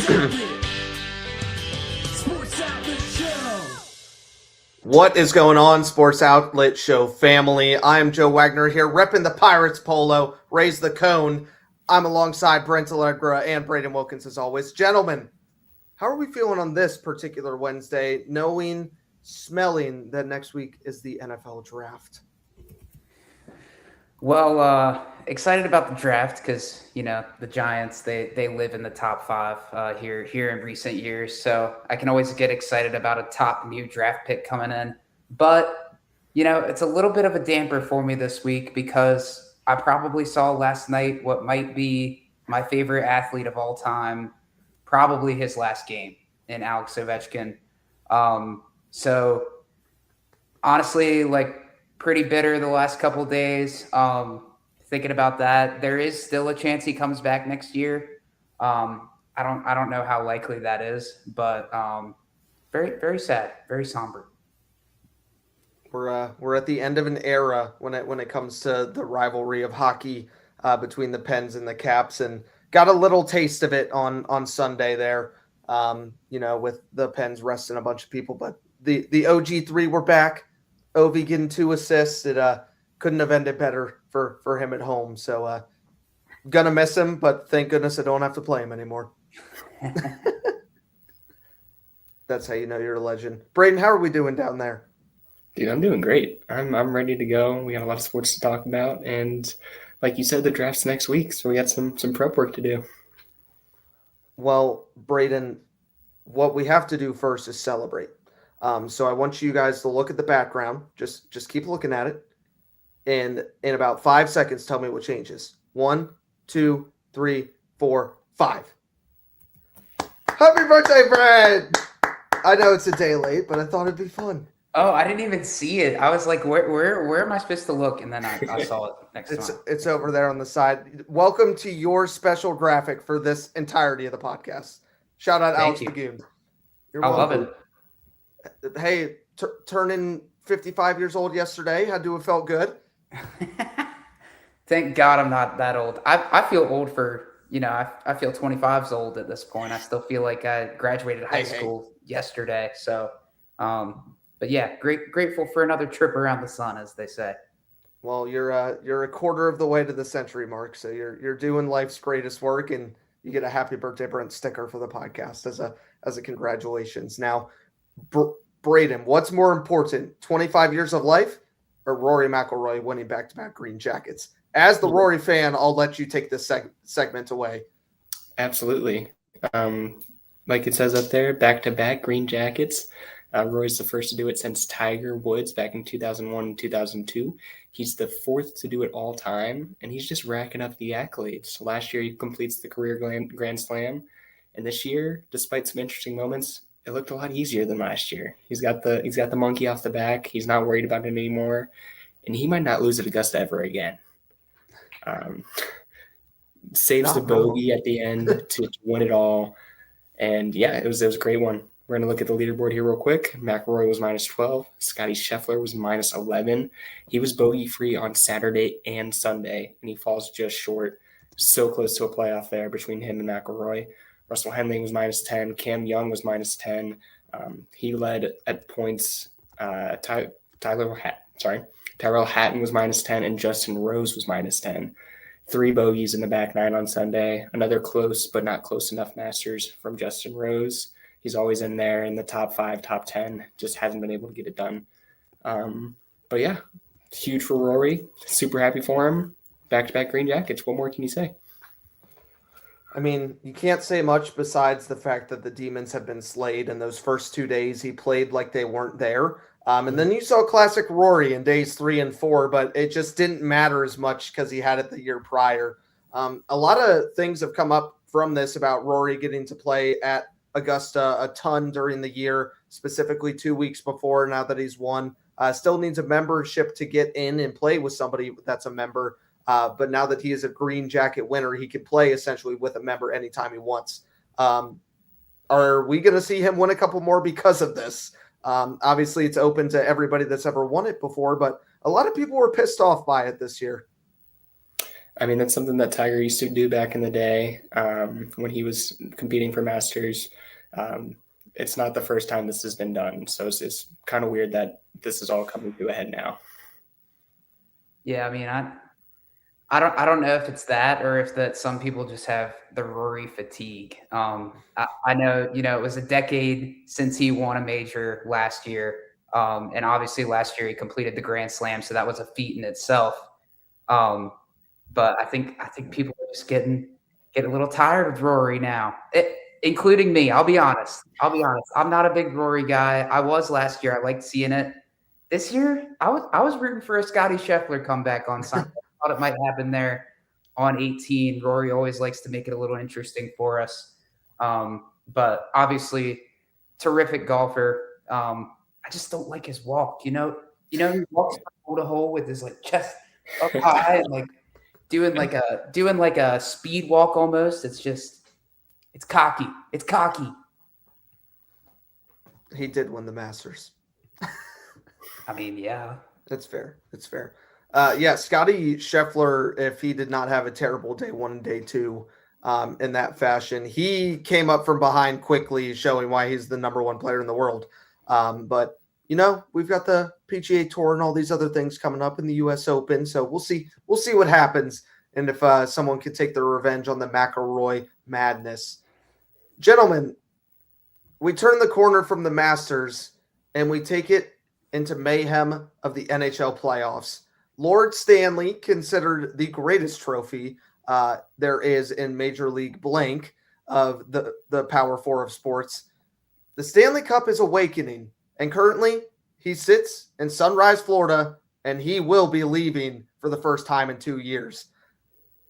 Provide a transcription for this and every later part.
Sports Outlet Show. What is going on, Sports Outlet Show family? I am Joe Wagner here, repping the Pirates polo, raise the cone. I'm alongside Brent Allegra and Braden Wilkins as always. Gentlemen, how are we feeling on this particular Wednesday, smelling that next week is the NFL draft? Well, excited about the draft because, the Giants, they live in the top five here in recent years. So I can always get excited about a top new draft pick coming in. But, it's a little bit of a damper for me this week because I probably saw last night what might be my favorite athlete of all time, probably his last game in Alex Ovechkin. So honestly, pretty bitter the last couple of days. Thinking about that, there is still a chance he comes back next year. I don't know how likely that is, but very, very sad, very somber. We're at the end of an era when it comes to the rivalry of hockey between the Pens and the Caps, and got a little taste of it on Sunday there. With the Pens resting a bunch of people, but the OG3 were back. Ovi getting 2 assists. It couldn't have ended better for him at home. So gonna miss him, but thank goodness I don't have to play him anymore. That's how you know you're a legend. Braden, how are we doing down there? Dude, I'm doing great. I'm ready to go. We got a lot of sports to talk about, and like you said, the draft's next week, so we got some prep work to do. Well, Braden, what we have to do first is celebrate. So I want you guys to look at the background. Just keep looking at it. And in about 5 seconds, tell me what changes. 1, 2, 3, 4, 5. Happy birthday, Brad! I know it's a day late, but I thought it'd be fun. Oh, I didn't even see it. I was like, where am I supposed to look? And then I saw it next time. It's over there on the side. Welcome to your special graphic for this entirety of the podcast. Shout out Alex Lagoon. I love it. Hey, turning 55 years old yesterday. Had to have felt good. Thank God I'm not that old. I feel old for, I feel 25's old at this point. I still feel like I graduated high school yesterday. So, but yeah, grateful for another trip around the sun, as they say. Well, you're a quarter of the way to the century mark. So you're doing life's greatest work, and you get a happy birthday, Brent sticker for the podcast as a congratulations. Now, Braden, what's more important, 25 years of life or Rory McIlroy winning back-to-back green jackets? As the Rory fan, I'll let you take this segment away. Absolutely. Like it says up there, back-to-back green jackets. Rory's the first to do it since Tiger Woods back in 2001 and 2002. He's the fourth to do it all time, and he's just racking up the accolades. Last year, he completes the career Grand Slam, and this year, despite some interesting moments, it looked a lot easier than last year. He's got the monkey off the back. He's not worried about it anymore, and he might not lose at Augusta ever again. Saves the bogey at the end to win it all, and yeah, it was a great one. We're going to look at the leaderboard here real quick. McIlroy was minus 12. Scotty Scheffler was minus 11. He was bogey-free on Saturday and Sunday, and he falls just short. So close to a playoff there between him and McIlroy. Russell Henley was minus 10. Cam Young was minus 10. He led at points. Tyrell Hatton was minus 10, and Justin Rose was minus 10. 3 bogeys in the back 9 on Sunday. Another close but not close enough Masters from Justin Rose. He's always in there in the top 5, top 10. Just hasn't been able to get it done. But yeah, huge for Rory. Super happy for him. Back-to-back green jackets. What more can you say? I mean, you can't say much besides the fact that the Demons have been slayed in those first 2 days. He played like they weren't there. And then you saw classic Rory in days 3 and 4, but it just didn't matter as much because he had it the year prior. A lot of things have come up from this about Rory getting to play at Augusta a ton during the year, specifically 2 weeks before, now that he's won. Still needs a membership to get in and play with somebody that's a member. But now that he is a green jacket winner, he can play essentially with a member anytime he wants. Are we going to see him win a couple more because of this? Obviously, it's open to everybody that's ever won it before, but a lot of people were pissed off by it this year. I mean, that's something that Tiger used to do back in the day when he was competing for Masters. It's not the first time this has been done, so it's kind of weird that this is all coming to a head now. Yeah, I mean, I don't know if it's that or if that some people just have the Rory fatigue. I know, it was a decade since he won a major last year. And obviously last year he completed the Grand Slam, so that was a feat in itself. But I think people are just getting a little tired of Rory now, including me. I'll be honest. I'm not a big Rory guy. I was last year. I liked seeing it. This year, I was rooting for a Scotty Scheffler comeback on Sunday. I thought it might happen there on 18. Rory always likes to make it a little interesting for us. But obviously, terrific golfer. I just don't like his walk. He walks from hole to hole with his chest up high and doing like a speed walk almost. It's cocky. It's cocky. He did win the Masters. I mean, yeah. That's fair. Yeah, Scotty Scheffler, if he did not have a terrible day 1 and day 2 in that fashion, he came up from behind quickly, showing why he's the number 1 player in the world. But we've got the PGA Tour and all these other things coming up in the U.S. Open, so we'll see what happens, and if someone can take their revenge on the McIlroy madness. Gentlemen, we turn the corner from the Masters, and we take it into mayhem of the NHL playoffs. Lord Stanley, considered the greatest trophy there is in Major League blank of the Power Four of sports. The Stanley Cup is awakening, and currently he sits in Sunrise, Florida, and he will be leaving for the first time in 2 years.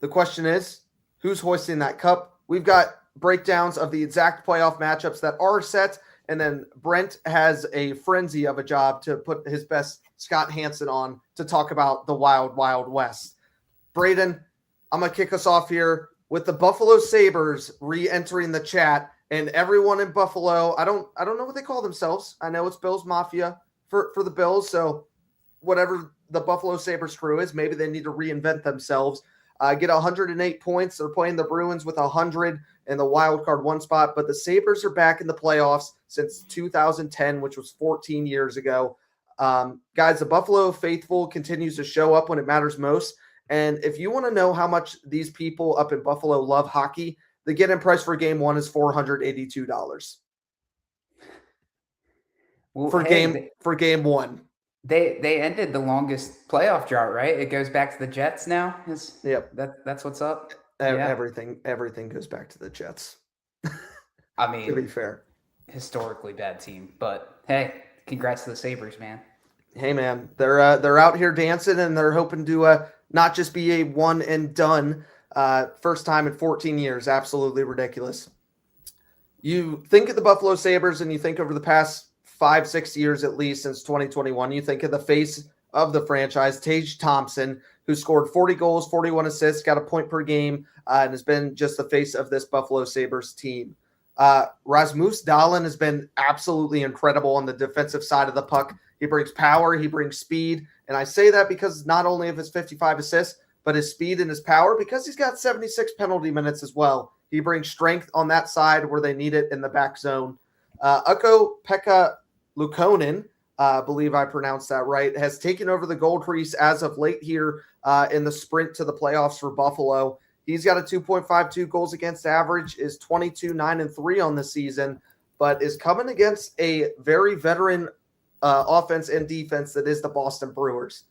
The question is, who's hoisting that cup? We've got breakdowns of the exact playoff matchups that are set, and then Brent has a frenzy of a job to put his best Scott Hansen on to talk about the Wild Wild West. Braden, I'm going to kick us off here with the Buffalo Sabres re-entering the chat, and everyone in Buffalo, I don't know what they call themselves. I know it's Bills Mafia for the Bills, so whatever the Buffalo Sabres crew is, maybe they need to reinvent themselves. Get 108 points. They're playing the Bruins with 100 in the wild card 1 spot, but the Sabres are back in the playoffs since 2010, which was 14 years ago. Guys, the Buffalo faithful continues to show up when it matters most. And if you want to know how much these people up in Buffalo love hockey, the get-in price for game 1 is $482 for game 1. They ended the longest playoff drought, right? It goes back to the Jets now. Yep, that's what's up. Everything goes back to the Jets. I mean, to be fair, historically bad team, but hey, congrats to the Sabres, man. Hey, man, they're out here dancing, and they're hoping to not just be a one and done first time in 14 years. Absolutely ridiculous. You think of the Buffalo Sabres, and you think over the past 5-6 years at least since 2021, you think of the face of the franchise, Tage Thompson, who scored 40 goals, 41 assists, got a point per game, and has been just the face of this Buffalo Sabres team. Rasmus Dahlin has been absolutely incredible on the defensive side of the puck. He brings power, he brings speed, and I say that because not only of his 55 assists, but his speed and his power, because he's got 76 penalty minutes as well. He brings strength on that side where they need it in the back zone. Ukko-Pekka Luukkonen, believe I pronounced that right, has taken over the goal crease as of late here in the sprint to the playoffs for Buffalo. He's got a 2.52 goals against average, is 22-9-3 on the season, but is coming against a very veteran offense and defense that is the Boston Bruins.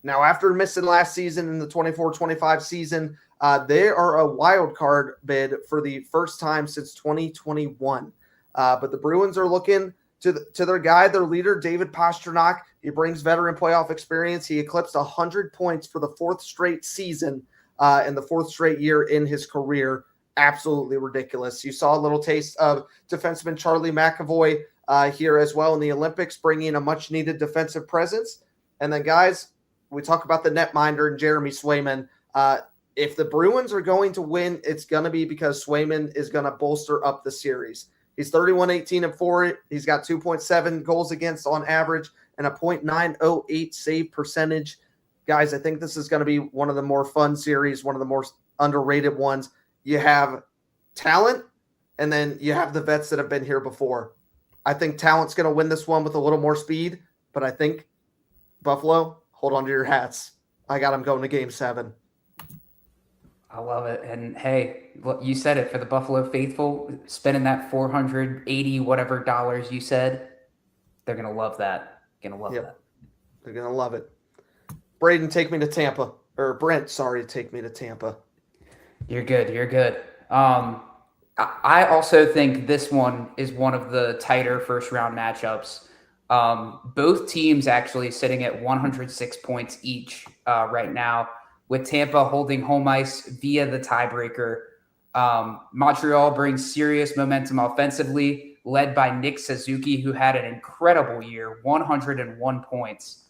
Now, after missing last season in the 24-25 season, they are a wild card bid for the first time since 2021. But the Bruins are looking to their guy, their leader, David Pastrnak. He brings veteran playoff experience. He eclipsed 100 points for the 4th straight season and the 4th straight year in his career. Absolutely ridiculous. You saw a little taste of defenseman Charlie McAvoy here as well in the Olympics, bringing a much-needed defensive presence. And then, guys, we talk about the netminder and Jeremy Swayman. If the Bruins are going to win, it's going to be because Swayman is going to bolster up the series. He's 31-18-4. He's got 2.7 goals against on average and a .908 save percentage. guys, I think this is going to be one of the more fun series, one of the more underrated ones. You have talent, and then you have the vets that have been here before. I think talent's going to win this one with a little more speed, but I think Buffalo, hold on to your hats. I got them going to Game 7. I love it. And hey, you said it, for the Buffalo faithful, spending that $480 whatever dollars you said, they're going to love that. Going to love that. They're going to love it. Braden, take me to Tampa. Or Brent, sorry, take me to Tampa. You're good. You're good. I also think this one is one of the tighter first round matchups. Both teams actually sitting at 106 points each right now, with Tampa holding home ice via the tiebreaker. Montreal brings serious momentum offensively, led by Nick Suzuki, who had an incredible year, 101 points.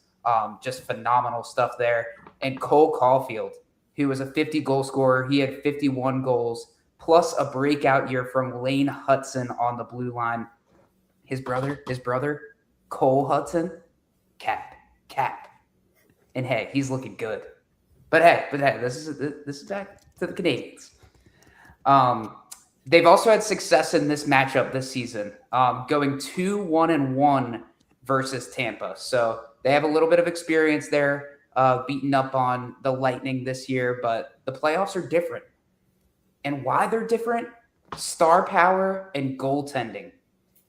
Just phenomenal stuff there. And Cole Caulfield, who was a 50-goal scorer. He had 51 goals, plus a breakout year from Lane Hudson on the blue line. His brother, Cole Hudson, cap. And hey, he's looking good. But hey, this is back to the Canadians. They've also had success in this matchup this season, going 2-1-1 versus Tampa. So they have a little bit of experience there, beating up on the Lightning this year, but the playoffs are different. And why they're different? Star power and goaltending.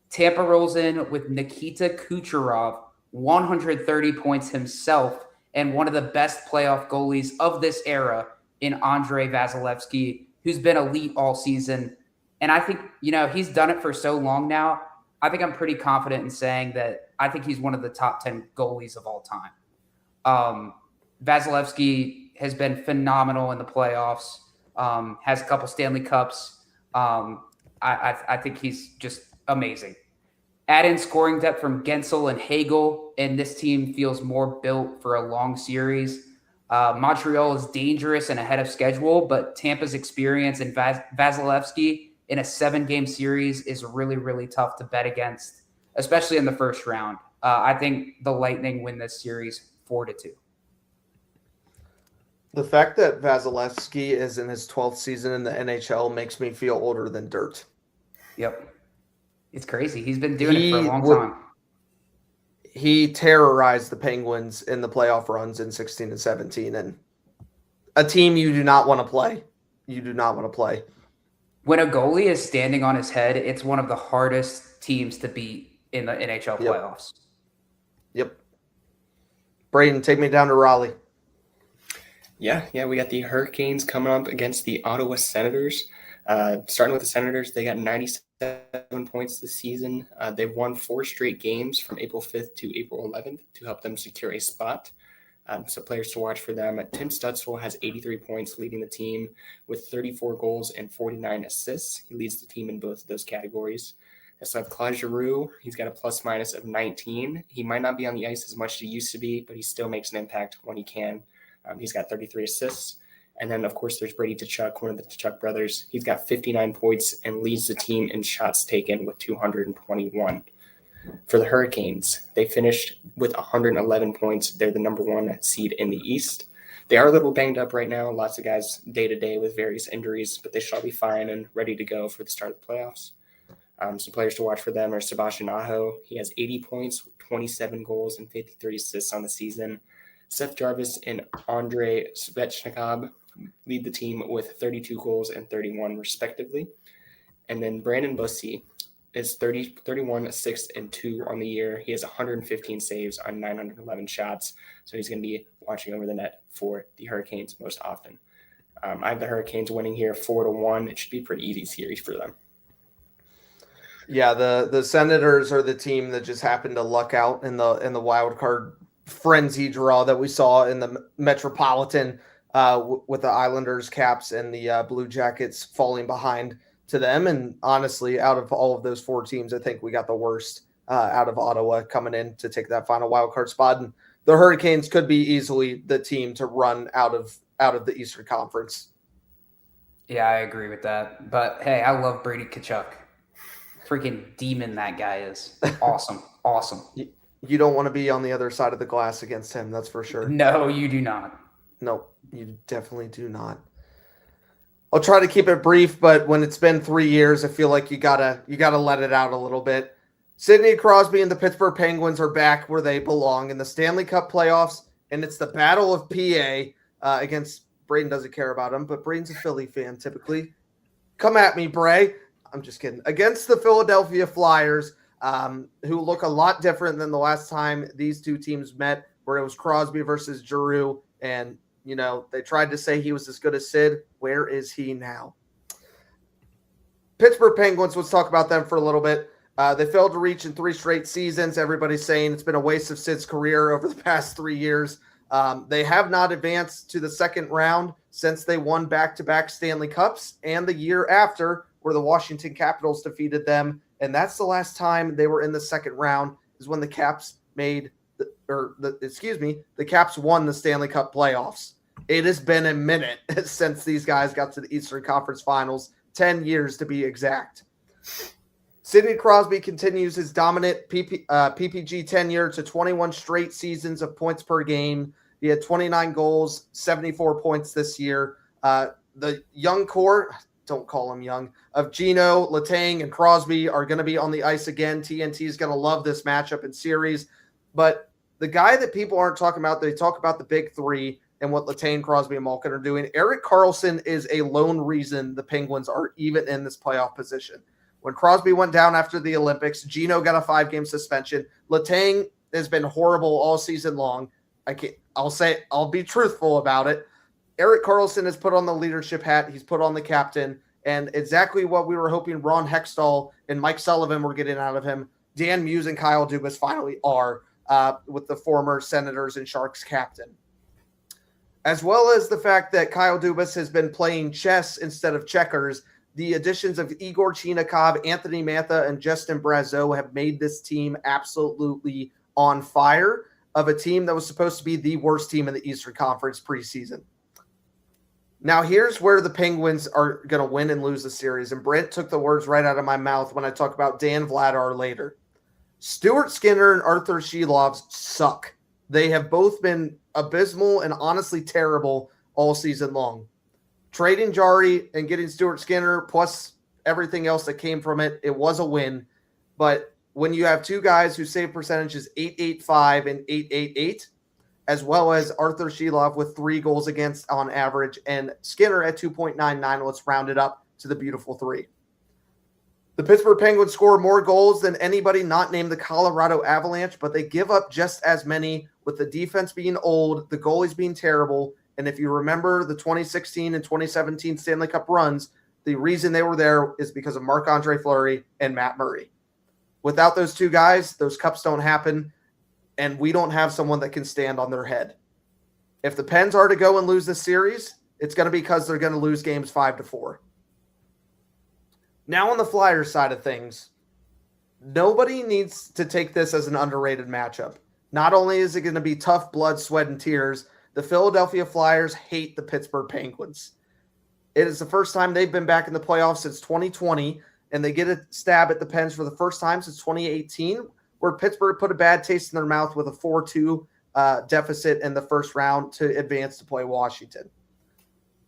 Tampa rolls in with Nikita Kucherov, 130 points himself, and one of the best playoff goalies of this era in Andrei Vasilevsky, who's been elite all season. And I think, he's done it for so long now. I think I'm pretty confident in saying that I think he's one of the top 10 goalies of all time. Vasilevsky has been phenomenal in the playoffs, has a couple Stanley Cups. I think he's just amazing. Add in scoring depth from Gensel and Hagel, and this team feels more built for a long series. Montreal is dangerous and ahead of schedule, but Tampa's experience and Vasilevsky in a 7-game series is really, really tough to bet against, especially in the first round. I think the Lightning win this series 4-2. The fact that Vasilevsky is in his 12th season in the NHL makes me feel older than dirt. Yep. It's crazy. He's been doing it for a long time. He terrorized the Penguins in the playoff runs in 16 and 17, and a team you do not want to play. You do not want to play. When a goalie is standing on his head, it's one of the hardest teams to beat in the NHL playoffs. Yep. Braden, take me down to Raleigh. Yeah, we got the Hurricanes coming up against the Ottawa Senators. Starting with the Senators, they got 97 points this season. They've won 4 straight games from April 5th to April 11th to help them secure a spot. So players to watch for them. Tim Stützle has 83 points, leading the team with 34 goals and 49 assists. He leads the team in both of those categories. I still have Claude Giroux. He's got a plus-minus of 19. He might not be on the ice as much as he used to be, but he still makes an impact when he can. He's got 33 assists. And then, of course, there's Brady Tkachuk, one of the Tkachuk brothers. He's got 59 points and leads the team in shots taken with 221. For the Hurricanes, they finished with 111 points. They're the number 1 seed in the East. They are a little banged up right now. Lots of guys day-to-day with various injuries, but they shall be fine and ready to go for the start of the playoffs. Some players to watch for them are Sebastian Aho. He has 80 points, 27 goals, and 53 assists on the season. Seth Jarvis and Andrei Svechnikov lead the team with 32 goals and 31 respectively. And then Brandon Bussey is 31, 6, and 2 on the year. He has 115 saves on 911 shots. So he's going to be watching over the net for the Hurricanes most often. I have the Hurricanes winning here 4-1. It should be a pretty easy series for them. Yeah, the Senators are the team that just happened to luck out in the wild card frenzy draw that we saw in the Metropolitan with the Islanders, Caps, and the Blue Jackets falling behind to them. And honestly, out of all of those 4 teams, I think we got the worst out of Ottawa coming in to take that final wild card spot. And the Hurricanes could be easily the team to run out of the Eastern Conference. Yeah, I agree with that. But hey, I love Brady Tkachuk. Freaking demon that guy is. Awesome. You don't want to be on the other side of the glass against him, that's for sure. No, you do not. No, you definitely do not. I'll try to keep it brief, but when it's been 3 years, I feel like you gotta let it out a little bit. Sidney Crosby and the Pittsburgh Penguins are back where they belong in the Stanley Cup playoffs, and it's the Battle of PA against Braden. Doesn't care about him, but Braden's a Philly fan typically. Come at me, Bray. I'm just kidding. Against the Philadelphia Flyers, who look a lot different than the last time these two teams met, where it was Crosby versus Giroux, and they tried to say he was as good as Sid. Where is he now? Pittsburgh Penguins, let's talk about them for a little bit. They failed to reach in 3 straight seasons. Everybody's saying it's been a waste of Sid's career over the past 3 years. They have not advanced to the second round since they won back-to-back Stanley Cups, and the year after, where the Washington Capitals defeated them. And that's the last time they were in the second round, is when the Caps the Caps won the Stanley Cup playoffs. It has been a minute since these guys got to the Eastern Conference Finals, 10 years to be exact. Sidney Crosby continues his dominant PPG tenure to 21 straight seasons of points per game. He had 29 goals, 74 points this year. The young core, don't call him young, of Gino, Letang, and Crosby are going to be on the ice again. TNT is going to love this matchup and series. But the guy that people aren't talking about, they talk about the big three and what Letang, Crosby, and Malkin are doing. Erik Karlsson is a lone reason the Penguins are even in this playoff position. When Crosby went down after the Olympics, Gino got a 5-game suspension. Letang has been horrible all season long. I'll be truthful about it. Erik Karlsson has put on the leadership hat. He's put on the captain. And exactly what we were hoping Ron Hextall and Mike Sullivan were getting out of him, Dan Muse and Kyle Dubas finally are with the former Senators and Sharks captain. As well as the fact that Kyle Dubas has been playing chess instead of checkers, the additions of Igor Chinakhov, Anthony Mantha, and Justin Brazeau have made this team absolutely on fire, of a team that was supposed to be the worst team in the Eastern Conference preseason. Now, here's where the Penguins are going to win and lose the series, and Brent took the words right out of my mouth when I talk about Dan Vladar later. Stuart Skinner and Arthur Sheilov suck. They have both been abysmal and honestly terrible all season long. Trading Jari and getting Stuart Skinner, plus everything else that came from it, it was a win. But when you have two guys whose save percentage is .885 and .888, as well as Arthur Sheilov with 3 goals against on average, and Skinner at 2.99, let's round it up to the beautiful 3. The Pittsburgh Penguins score more goals than anybody not named the Colorado Avalanche, but they give up just as many, with the defense being old, the goalies being terrible. And if you remember the 2016 and 2017 Stanley Cup runs, the reason they were there is because of Marc-Andre Fleury and Matt Murray. Without those two guys, those cups don't happen, and we don't have someone that can stand on their head. If the Pens are to go and lose this series, it's going to be because they're going to lose games 5-4. Now on the Flyers side of things, nobody needs to take this as an underrated matchup. Not only is it going to be tough blood, sweat, and tears, the Philadelphia Flyers hate the Pittsburgh Penguins. It is the first time they've been back in the playoffs since 2020, and they get a stab at the Pens for the first time since 2018, where Pittsburgh put a bad taste in their mouth with a 4-2 deficit in the first round to advance to play Washington.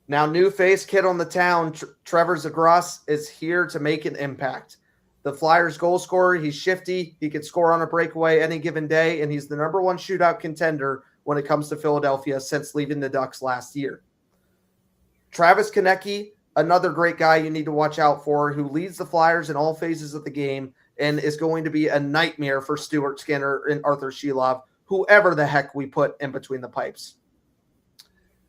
Now, new face, kid on the town, Trevor Zegras is here to make an impact. The Flyers goal scorer, he's shifty. He can score on a breakaway any given day, and he's the number 1 shootout contender when it comes to Philadelphia since leaving the Ducks last year. Travis Konecny, another great guy you need to watch out for, who leads the Flyers in all phases of the game and is going to be a nightmare for Stuart Skinner and Arthur Sheilov, whoever the heck we put in between the pipes.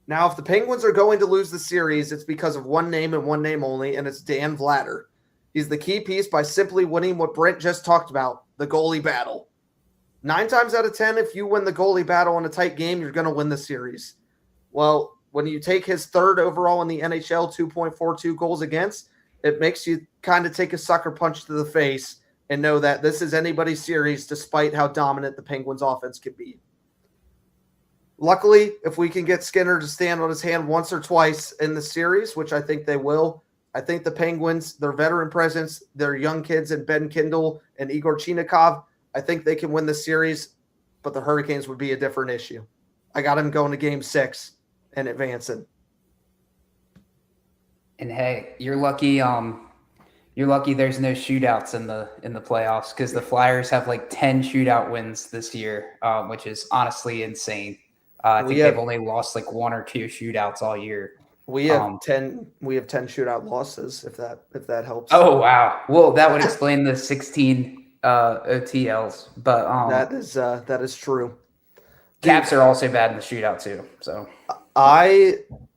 Now, if the Penguins are going to lose the series, it's because of one name and one name only, and it's Dan Vladar. He's the key piece by simply winning what Brent just talked about, the goalie battle. 9 times out of 10, if you win the goalie battle in a tight game, you're going to win the series. Well, when you take his 3rd overall in the NHL, 2.42 goals against, it makes you kind of take a sucker punch to the face and know that this is anybody's series despite how dominant the Penguins offense can be. Luckily, if we can get Skinner to stand on his hand once or twice in the series, which I think they will, I think the Penguins, their veteran presence, their young kids in Ben Kindle and Igor Chinakhov, I think they can win the series but the Hurricanes would be a different issue. I got him going to Game 6 and advancing. And hey, you're lucky. You're lucky there's no shootouts in the playoffs, because the Flyers have like 10 shootout wins this year, which is honestly insane. I think they've only lost like 1 or 2 shootouts all year. We have 10. We have 10 shootout losses. If that helps. Oh wow! Well, that would explain the 16 OTLs. But that is true. Caps are also bad in the shootout too. So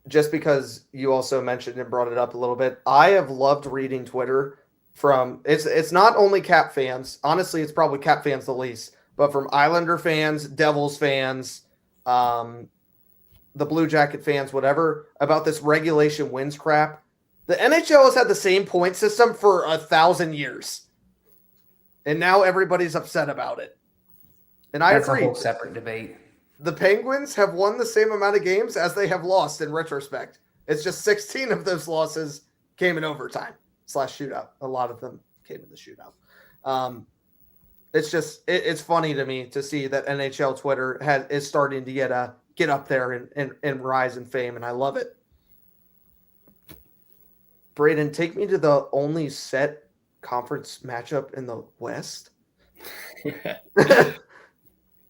just because you also mentioned and brought it up a little bit, I have loved reading Twitter from it's not only Cap fans. Honestly, it's probably Cap fans the least, but from Islander fans, Devils fans, the Blue Jacket fans, whatever, about this regulation wins crap. The NHL has had the same point system for 1,000 years, and now everybody's upset about it. And I agree. That's a whole separate debate. The Penguins have won the same amount of games as they have lost in retrospect. It's just 16 of those losses came in overtime / shootout. A lot of them came in the shootout. It's funny to me to see that NHL Twitter is starting to get up there and rise in fame, and I love it. Braden, take me to the only set conference matchup in the West.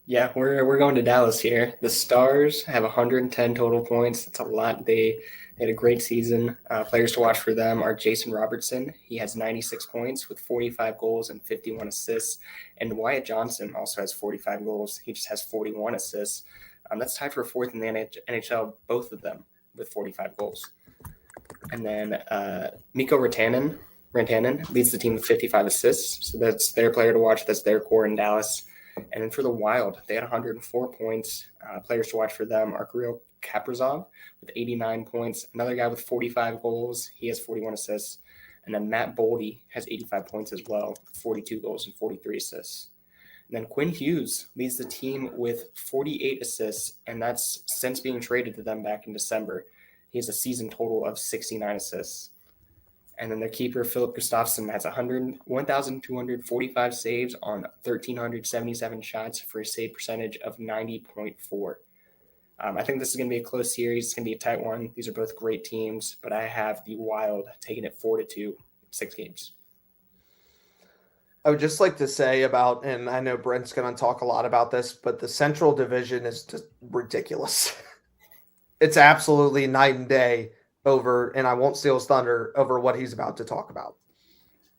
Yeah, we're going to Dallas here. The Stars have 110 total points. That's a lot. They had a great season. Players to watch for them are Jason Robertson. He has 96 points with 45 goals and 51 assists. And Wyatt Johnson also has 45 goals. He just has 41 assists. That's tied for 4th in the NHL, both of them with 45 goals. And then Mikko Rantanen leads the team with 55 assists. So that's their player to watch. That's their core in Dallas. And then for the Wild, they had 104 points. Players to watch for them are Kirill Kaprizov with 89 points. Another guy with 45 goals. He has 41 assists. And then Matt Boldy has 85 points as well, 42 goals and 43 assists. And then Quinn Hughes leads the team with 48 assists, and that's since being traded to them back in December. He has a season total of 69 assists. And then their keeper, Philip Gustafsson, has 1,245 saves on 1,377 shots for a save percentage of 90.4. I think this is going to be a close series. It's going to be a tight one. These are both great teams, but I have the Wild taking it 4-2, 6 games. I would just like to say about, and I know Brent's going to talk a lot about this, but the Central Division is just ridiculous. It's absolutely night and day over, and I won't steal his thunder, over what he's about to talk about.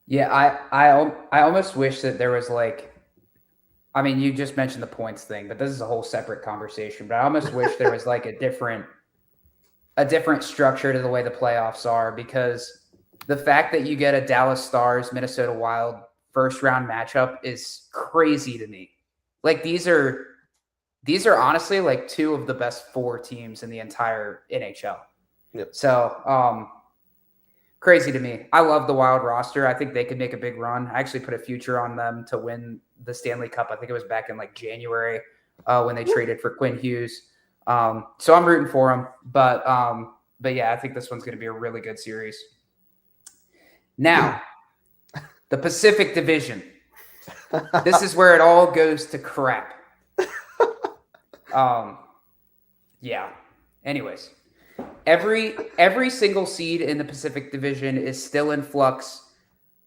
Yeah, I almost wish that there was you just mentioned the points thing, but this is a whole separate conversation. But I almost wish there was like a different structure to the way the playoffs are, because the fact that you get a Dallas Stars, Minnesota Wild first round matchup is crazy to me. Like these are honestly like 2 of the best 4 teams in the entire NHL. Yep. So crazy to me. I love the Wild roster. I think they could make a big run. I actually put a future on them to win the Stanley Cup. I think it was back in like January when they traded for Quinn Hughes. So I'm rooting for them. But yeah, I think this one's going to be a really good series. Now, the Pacific Division. This is where it all goes to crap. Yeah. Anyways, every single seed in the Pacific Division is still in flux.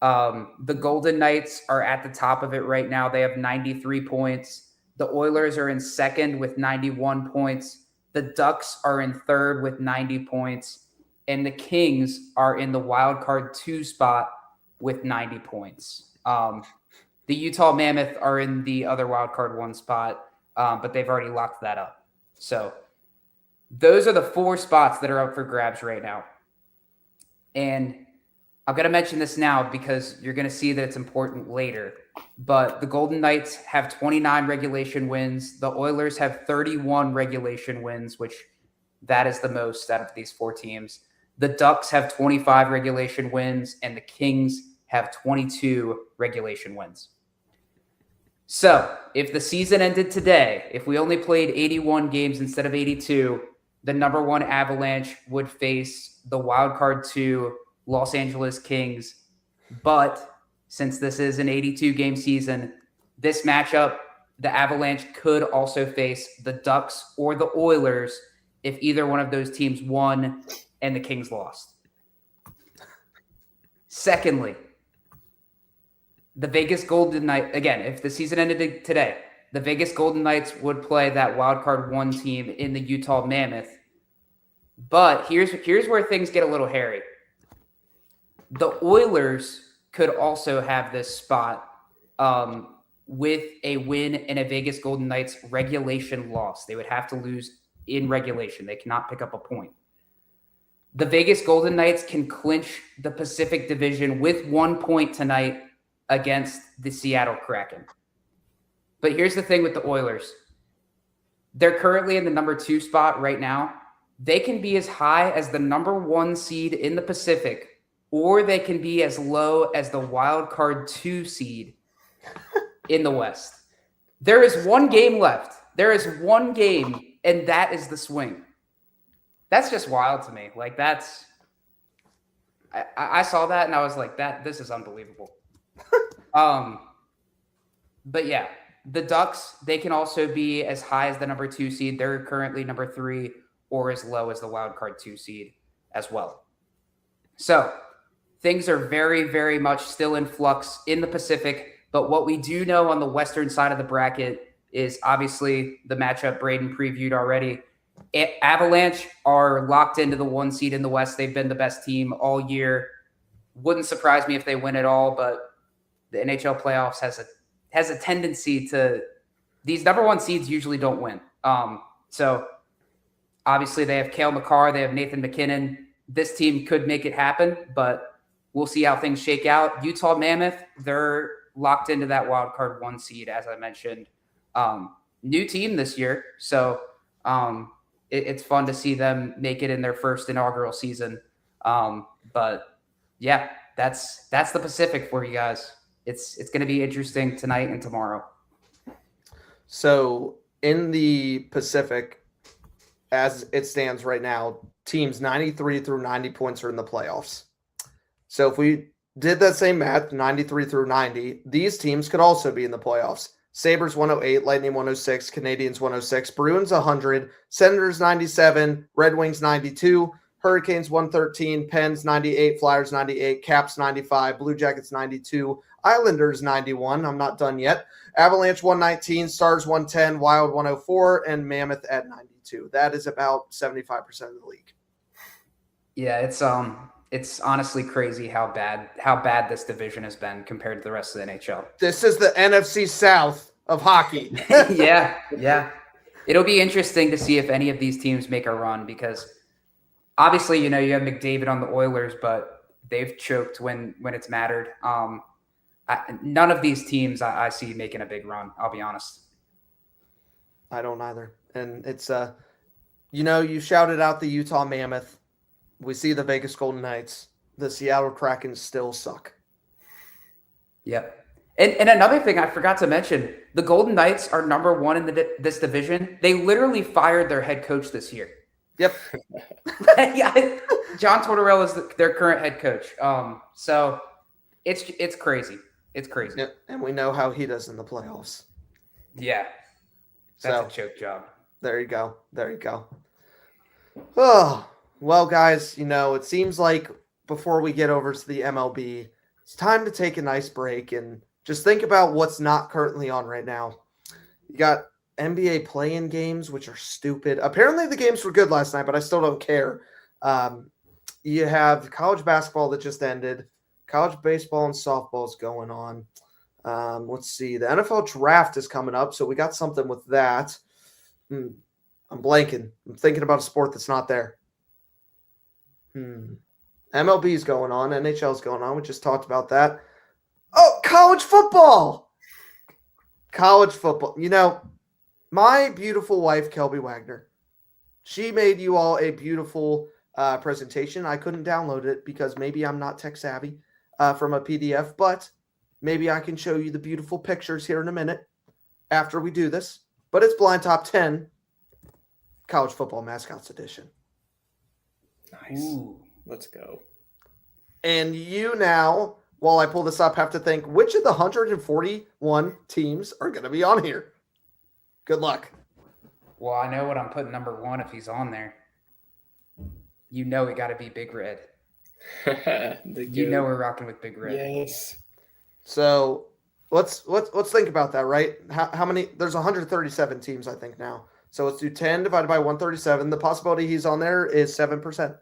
The Golden Knights are at the top of it right now. They have 93 points. The Oilers are in second with 91 points. The Ducks are in third with 90 points. And the Kings are in the wild card 2 spot with 90 points. The Utah Mammoth are in the other wild card 1 spot, but they've already locked that up. So those are the 4 spots that are up for grabs right now. And I'm going to mention this now because you're going to see that it's important later. But the Golden Knights have 29 regulation wins. The Oilers have 31 regulation wins, which that is the most out of these 4 teams. The Ducks have 25 regulation wins, and the Kings have 22 regulation wins. So if the season ended today, if we only played 81 games instead of 82, the number 1 Avalanche would face the wild card 2 Los Angeles Kings. But since this is an 82-game season, this matchup the Avalanche could also face the Ducks or the Oilers if either one of those teams won and the Kings lost. Secondly, the Vegas Golden Knights, again, if the season ended today, the Vegas Golden Knights would play that wildcard 1 team in the Utah Mammoth. But here's where things get a little hairy. The Oilers could also have this spot with a win and a Vegas Golden Knights regulation loss. They would have to lose in regulation. They cannot pick up a point. The Vegas Golden Knights can clinch the Pacific Division with 1 point tonight against the Seattle Kraken. But here's the thing with the Oilers. They're currently in the number 2 spot right now. They can be as high as the number 1 seed in the Pacific, or they can be as low as the wild card 2 seed in the West. There is 1 game left. There is 1 game, and that is the swing. That's just wild to me. Like, that's I saw that and I was like, this is unbelievable. But yeah, the Ducks, they can also be as high as the number 2 seed. They're currently number 3, or as low as the wild card 2 seed as well. So things are very, very much still in flux in the Pacific. But what we do know on the western side of the bracket is obviously the matchup Braden previewed already. Avalanche are locked into the 1 seed in the West. They've been the best team all year. Wouldn't surprise me if they win it all, but the NHL playoffs has a tendency to – these number 1 seeds usually don't win. So obviously they have Cale Makar. They have Nathan McKinnon. This team could make it happen, but we'll see how things shake out. Utah Mammoth, they're locked into that wild card 1 seed, as I mentioned. New team this year, so it's fun to see them make it in their first inaugural season. But yeah, that's the Pacific for you guys. It's going to be interesting tonight and tomorrow. So in the Pacific, as it stands right now, teams 93 through 90 points are in the playoffs. So if we did that same math, 93 through 90, these teams could also be in the playoffs. Sabres 108, Lightning 106, Canadiens 106, Bruins 100, Senators 97, Red Wings 92, Hurricanes 113, Pens 98, Flyers 98, Caps 95, Blue Jackets 92, Islanders 91. I'm not done yet. Avalanche 119, Stars 110, Wild 104, and Mammoth at 92. That is about 75% of the league. Yeah, it's honestly crazy how bad this division has been compared to the rest of the NHL. This is the NFC South of hockey. Yeah. It'll be interesting to see if any of these teams make a run because obviously, you have McDavid on the Oilers, but they've choked when it's mattered. None of these teams I see making a big run, I'll be honest. I don't either. And it's, you shouted out the Utah Mammoth. We see the Vegas Golden Knights. The Seattle Kraken still suck. Yep. And another thing I forgot to mention, the Golden Knights are number 1 in this division. They literally fired their head coach this year. Yep. Yeah, John Tortorella is their current head coach. So it's crazy. It's crazy. Yeah, and we know how he does in the playoffs. Yeah. That's a choke job. There you go. Oh, well, guys, it seems like before we get over to the MLB, it's time to take a nice break and just think about what's not currently on right now. You got NBA play-in games, which are stupid. Apparently the games were good last night, but I still don't care. You have college basketball that just ended. College baseball and softball is going on. Let's see. The NFL draft is coming up, so we got something with that. I'm blanking. I'm thinking about a sport that's not there. MLB is going on. NHL is going on. We just talked about that. Oh, college football. College football. My beautiful wife, Kelby Wagner, she made you all a beautiful presentation. I couldn't download it because maybe I'm not tech savvy from a PDF, but maybe I can show you the beautiful pictures here in a minute after we do this. But it's Blind Top 10 College Football Mascots Edition. Nice. Ooh, let's go. And you now, while I pull this up, have to think which of the 141 teams are going to be on here. Good luck. Well, I know what I'm putting number 1 if he's on there. You know we got to be Big Red. You know we're rocking with Big Red. Yes. So let's think about that, right? How many? There's 137 teams, I think, now. So let's do 10 divided by 137. The possibility he's on there is 7%.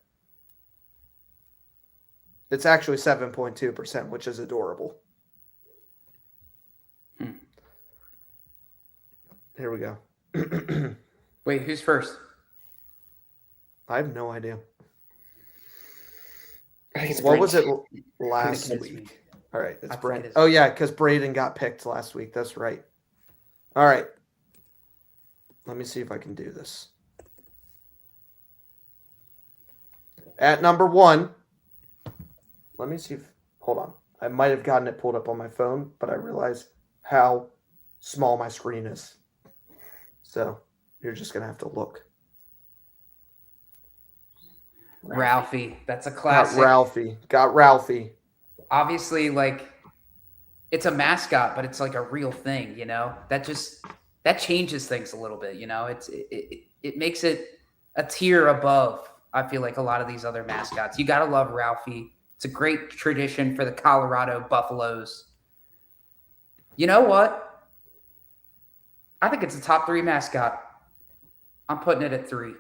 It's actually 7.2%, which is adorable. Here we go. Wait, who's first? I have no idea. I think it's What was it Braden. last It's week? me. All right, I it's think Braden. it is. Oh, yeah, because Braden got picked last week. That's right. All right. Let me see if I can do this. At number 1, let me see if, hold on. I might have gotten it pulled up on my phone, but I realized how small my screen is. So you're just going to have to look. Ralphie. That's a classic. Got Ralphie. Obviously, like, it's a mascot, but it's like a real thing, you know? That changes things a little bit, you know? It makes it a tier above, I feel like, a lot of these other mascots. You got to love Ralphie. It's a great tradition for the Colorado Buffaloes. You know what? I think it's a top 3 mascot. I'm putting it at 3.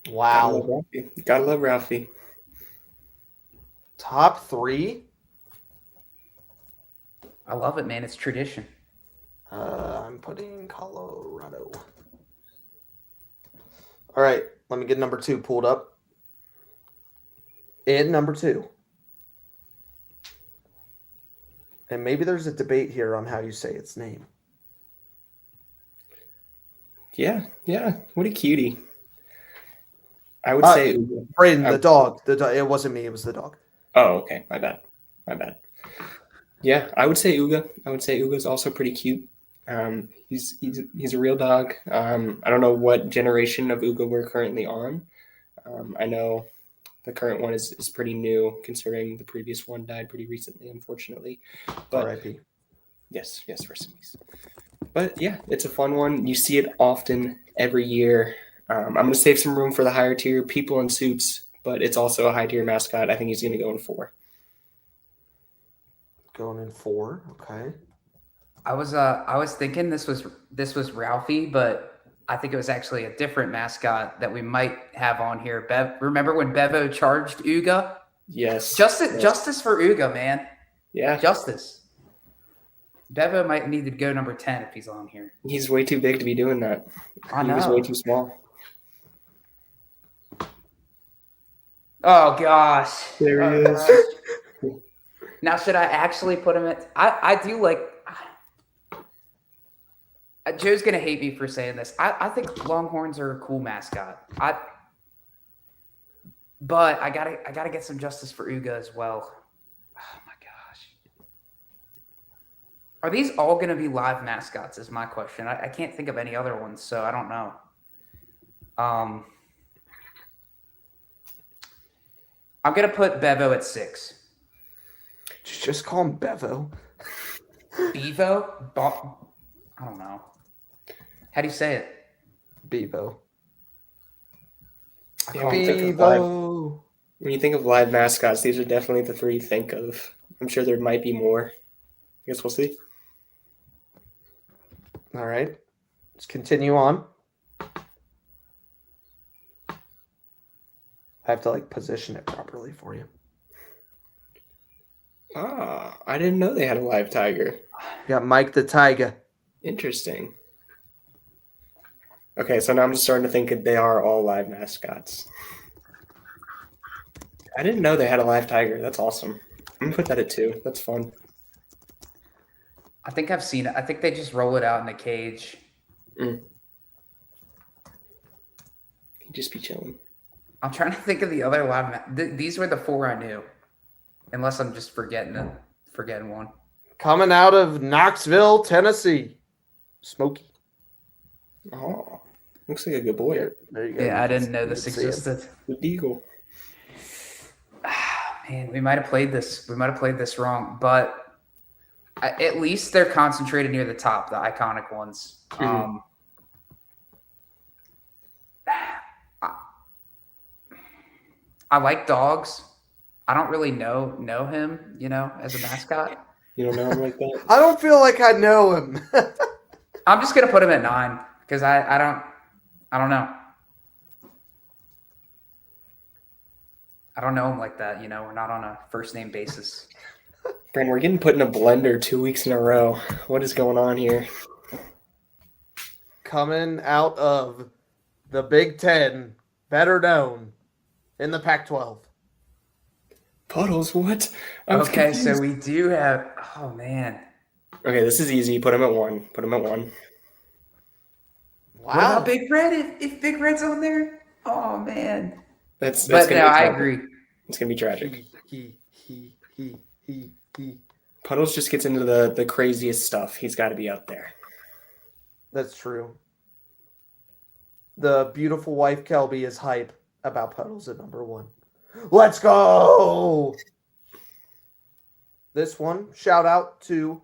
Wow. Gotta love Ralphie. Top 3? I love it, man. It's tradition. I'm putting Colorado. All right, let me get number 2 pulled up. And number 2. And maybe there's a debate here on how you say its name. Yeah. What a cutie. I would say Uga. Braden, the dog. It wasn't me. It was the dog. Oh, okay. My bad. Yeah, I would say Uga. I would say Uga's also pretty cute. He's a real dog. I don't know what generation of Uga we're currently on. I know the current one is pretty new, considering the previous one died pretty recently, unfortunately. But R.I.P. Yes, rest in peace. But yeah, it's a fun one. You see it often every year. I'm going to save some room for the higher tier people in suits, but it's also a high tier mascot. I think he's going to go in 4. Going in 4. Okay. I was thinking this was Ralphie, but I think it was actually a different mascot that we might have on here. Remember when Bevo charged Uga? Yes. Justice for Uga, man. Yeah. Justice. Bevo might need to go number 10 if he's on here. He's way too big to be doing that. I know. He was way too small. Oh gosh. There he is. Now, should I actually put him at? I do like. Joe's gonna hate me for saying this. I think Longhorns are a cool mascot. But I gotta get some justice for Uga as well. Oh my gosh. Are these all gonna be live mascots? Is my question. I can't think of any other ones, so I don't know. I'm gonna put Bevo at 6. Did you just call him Bevo? Bevo? I don't know. How do you say it? Bevo. Yeah, Bevo. when you think of live mascots, these are definitely the 3 you think of. I'm sure there might be more. I guess we'll see. All right. Let's continue on. I have to position it properly for you. Ah, I didn't know they had a live tiger. You got Mike the Tiger. Interesting. Okay, so now I'm just starting to think that they are all live mascots. I didn't know they had a live tiger. That's awesome. I'm gonna put that at 2. That's fun. I think I've seen it. I think they just roll it out in a cage. He'd just be chilling. I'm trying to think of the other live. These were the 4 I knew, unless I'm just forgetting one. Coming out of Knoxville, Tennessee. Smokey. Oh, looks like a good boy. There you go. Yeah, I didn't know this existed. Good eagle. Man, we might have played this. We might have played this wrong, but at least they're concentrated near the top, the iconic ones. I like dogs. I don't really know him, as a mascot. You don't know him like that? I don't feel like I know him. I'm just gonna put him at 9 because I don't know. I don't know him like that. We're not on a first name basis. Brandon, we're getting put in a blender 2 weeks in a row. What is going on here? Coming out of the Big Ten, better known in the Pac-12. Puddles, what? Okay, so we do have. Oh man. Okay, this is easy. Put him at 1. Put him at 1. Wow. What about Big Red? If Big Red's on there, oh man. That's But gonna no, be I tragic. agree. It's gonna be tragic. He. Puddles just gets into the craziest stuff. He's got to be up there. That's true. The beautiful wife Kelby is hype about Puddles at number 1. Let's go! This one, shout out to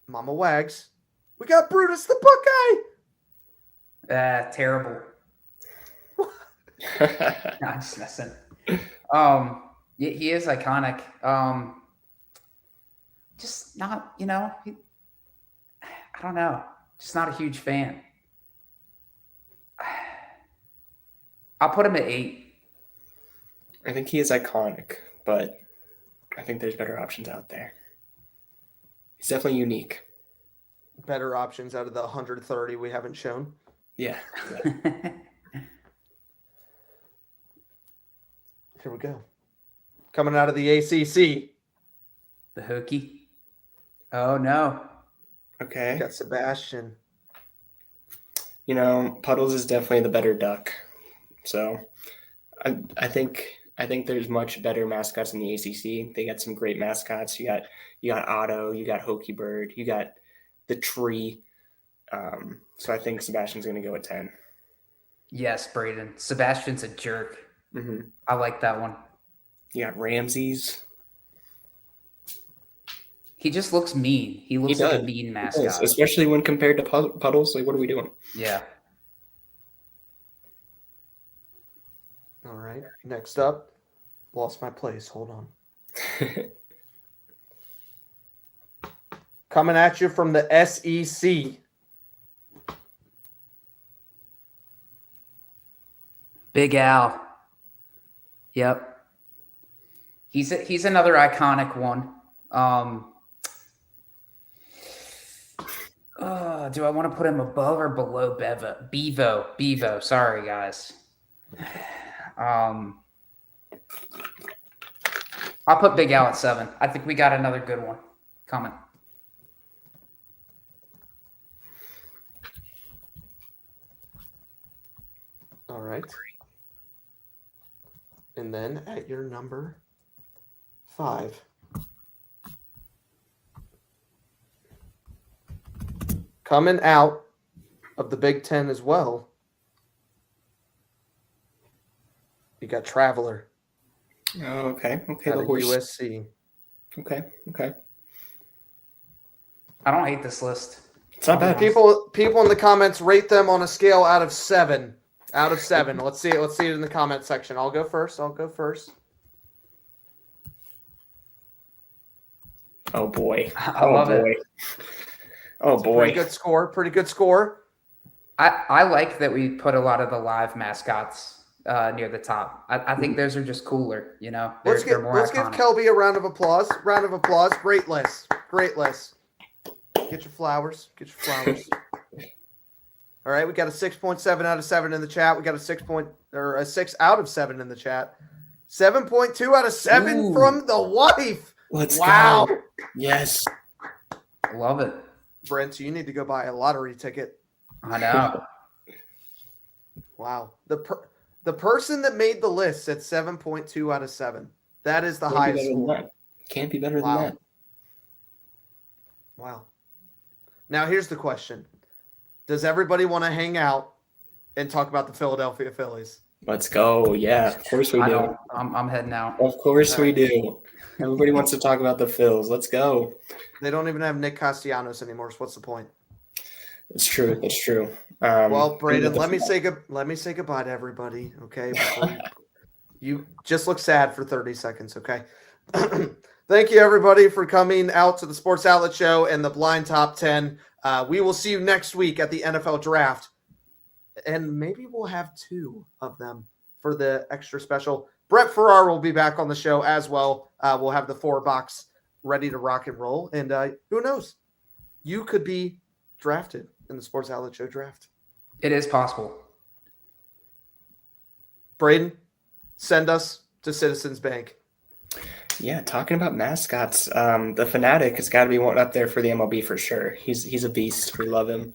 Mama Wags. We got Brutus the Buckeye! Terrible. No, I'm just messing. He is iconic. Just not, I don't know. Just not a huge fan. I'll put him at 8. I think he is iconic, but I think there's better options out there. He's definitely unique. Better options out of the 130 we haven't shown. Yeah. Here we go. Coming out of the ACC. The Hokie. Oh, no. Okay. Got Sebastian. Puddles is definitely the better duck. So I think there's much better mascots in the ACC. They got some great mascots. You got Otto, you got Hokie Bird, you got the tree. So I think Sebastian's going to go at 10. Yes, Braden. Sebastian's a jerk. Mm-hmm. I like that one. You got Ramses. He just looks mean. He looks like a mean mascot. Especially when compared to Puddles. Like, what are we doing? Yeah. All right. Next up. Lost my place. Hold on. Coming at you from the SEC. Big Al. Yep. He's another iconic one. Do I want to put him above or below Bevo? Sorry, guys. I'll put Big Al at 7. I think we got another good one coming. All right. And then at your number 5. Coming out of the Big Ten as well. You got Traveler. Oh, okay. Okay. Out The of horse. USC. Okay. I don't hate this list. It's not bad. People in the comments rate them on a scale out of 7. Out of 7. Let's see it in the comment section. I'll go first. Oh boy. I love it. Oh boy. Pretty good score. I like that we put a lot of the live mascots near the top. I think those are just cooler, Let's give Kelby a round of applause. Great list. Get your flowers. All right, we got a 6.7 out of 7 in the chat. We got a 6 out of 7 in the chat. 7.2 out of 7 Ooh. from the wife. Let's Wow. go. Yes. Love it. Brent, you need to go buy a lottery ticket. I know. Wow. The person that made the list said 7.2 out of 7. That is the highest score. Can't be better than Wow. that. Wow. Now here's the question. Does everybody want to hang out and talk about the Philadelphia Phillies? Let's go. Yeah, of course we I do. don't. I'm heading out. Of course we do. Everybody wants to talk about the Phils. Let's go. They don't even have Nick Castellanos anymore, so what's the point? It's true. That's true. Well, Braden, let me say goodbye to everybody, okay? Before You just look sad for 30 seconds, okay? Thank you, everybody, for coming out to the Sports Outlet Show and the Blind Top 10. We will see you next week at the NFL Draft. And maybe we'll have 2 of them for the extra special. Brett Farrar will be back on the show as well. We'll have the 4-box ready to rock and roll. And who knows? You could be drafted in the Sports Outlet Show draft. It is possible. Braden, send us to Citizens Bank. Yeah, talking about mascots, the Fanatic has got to be one up there for the MLB for sure. He's a beast. We love him.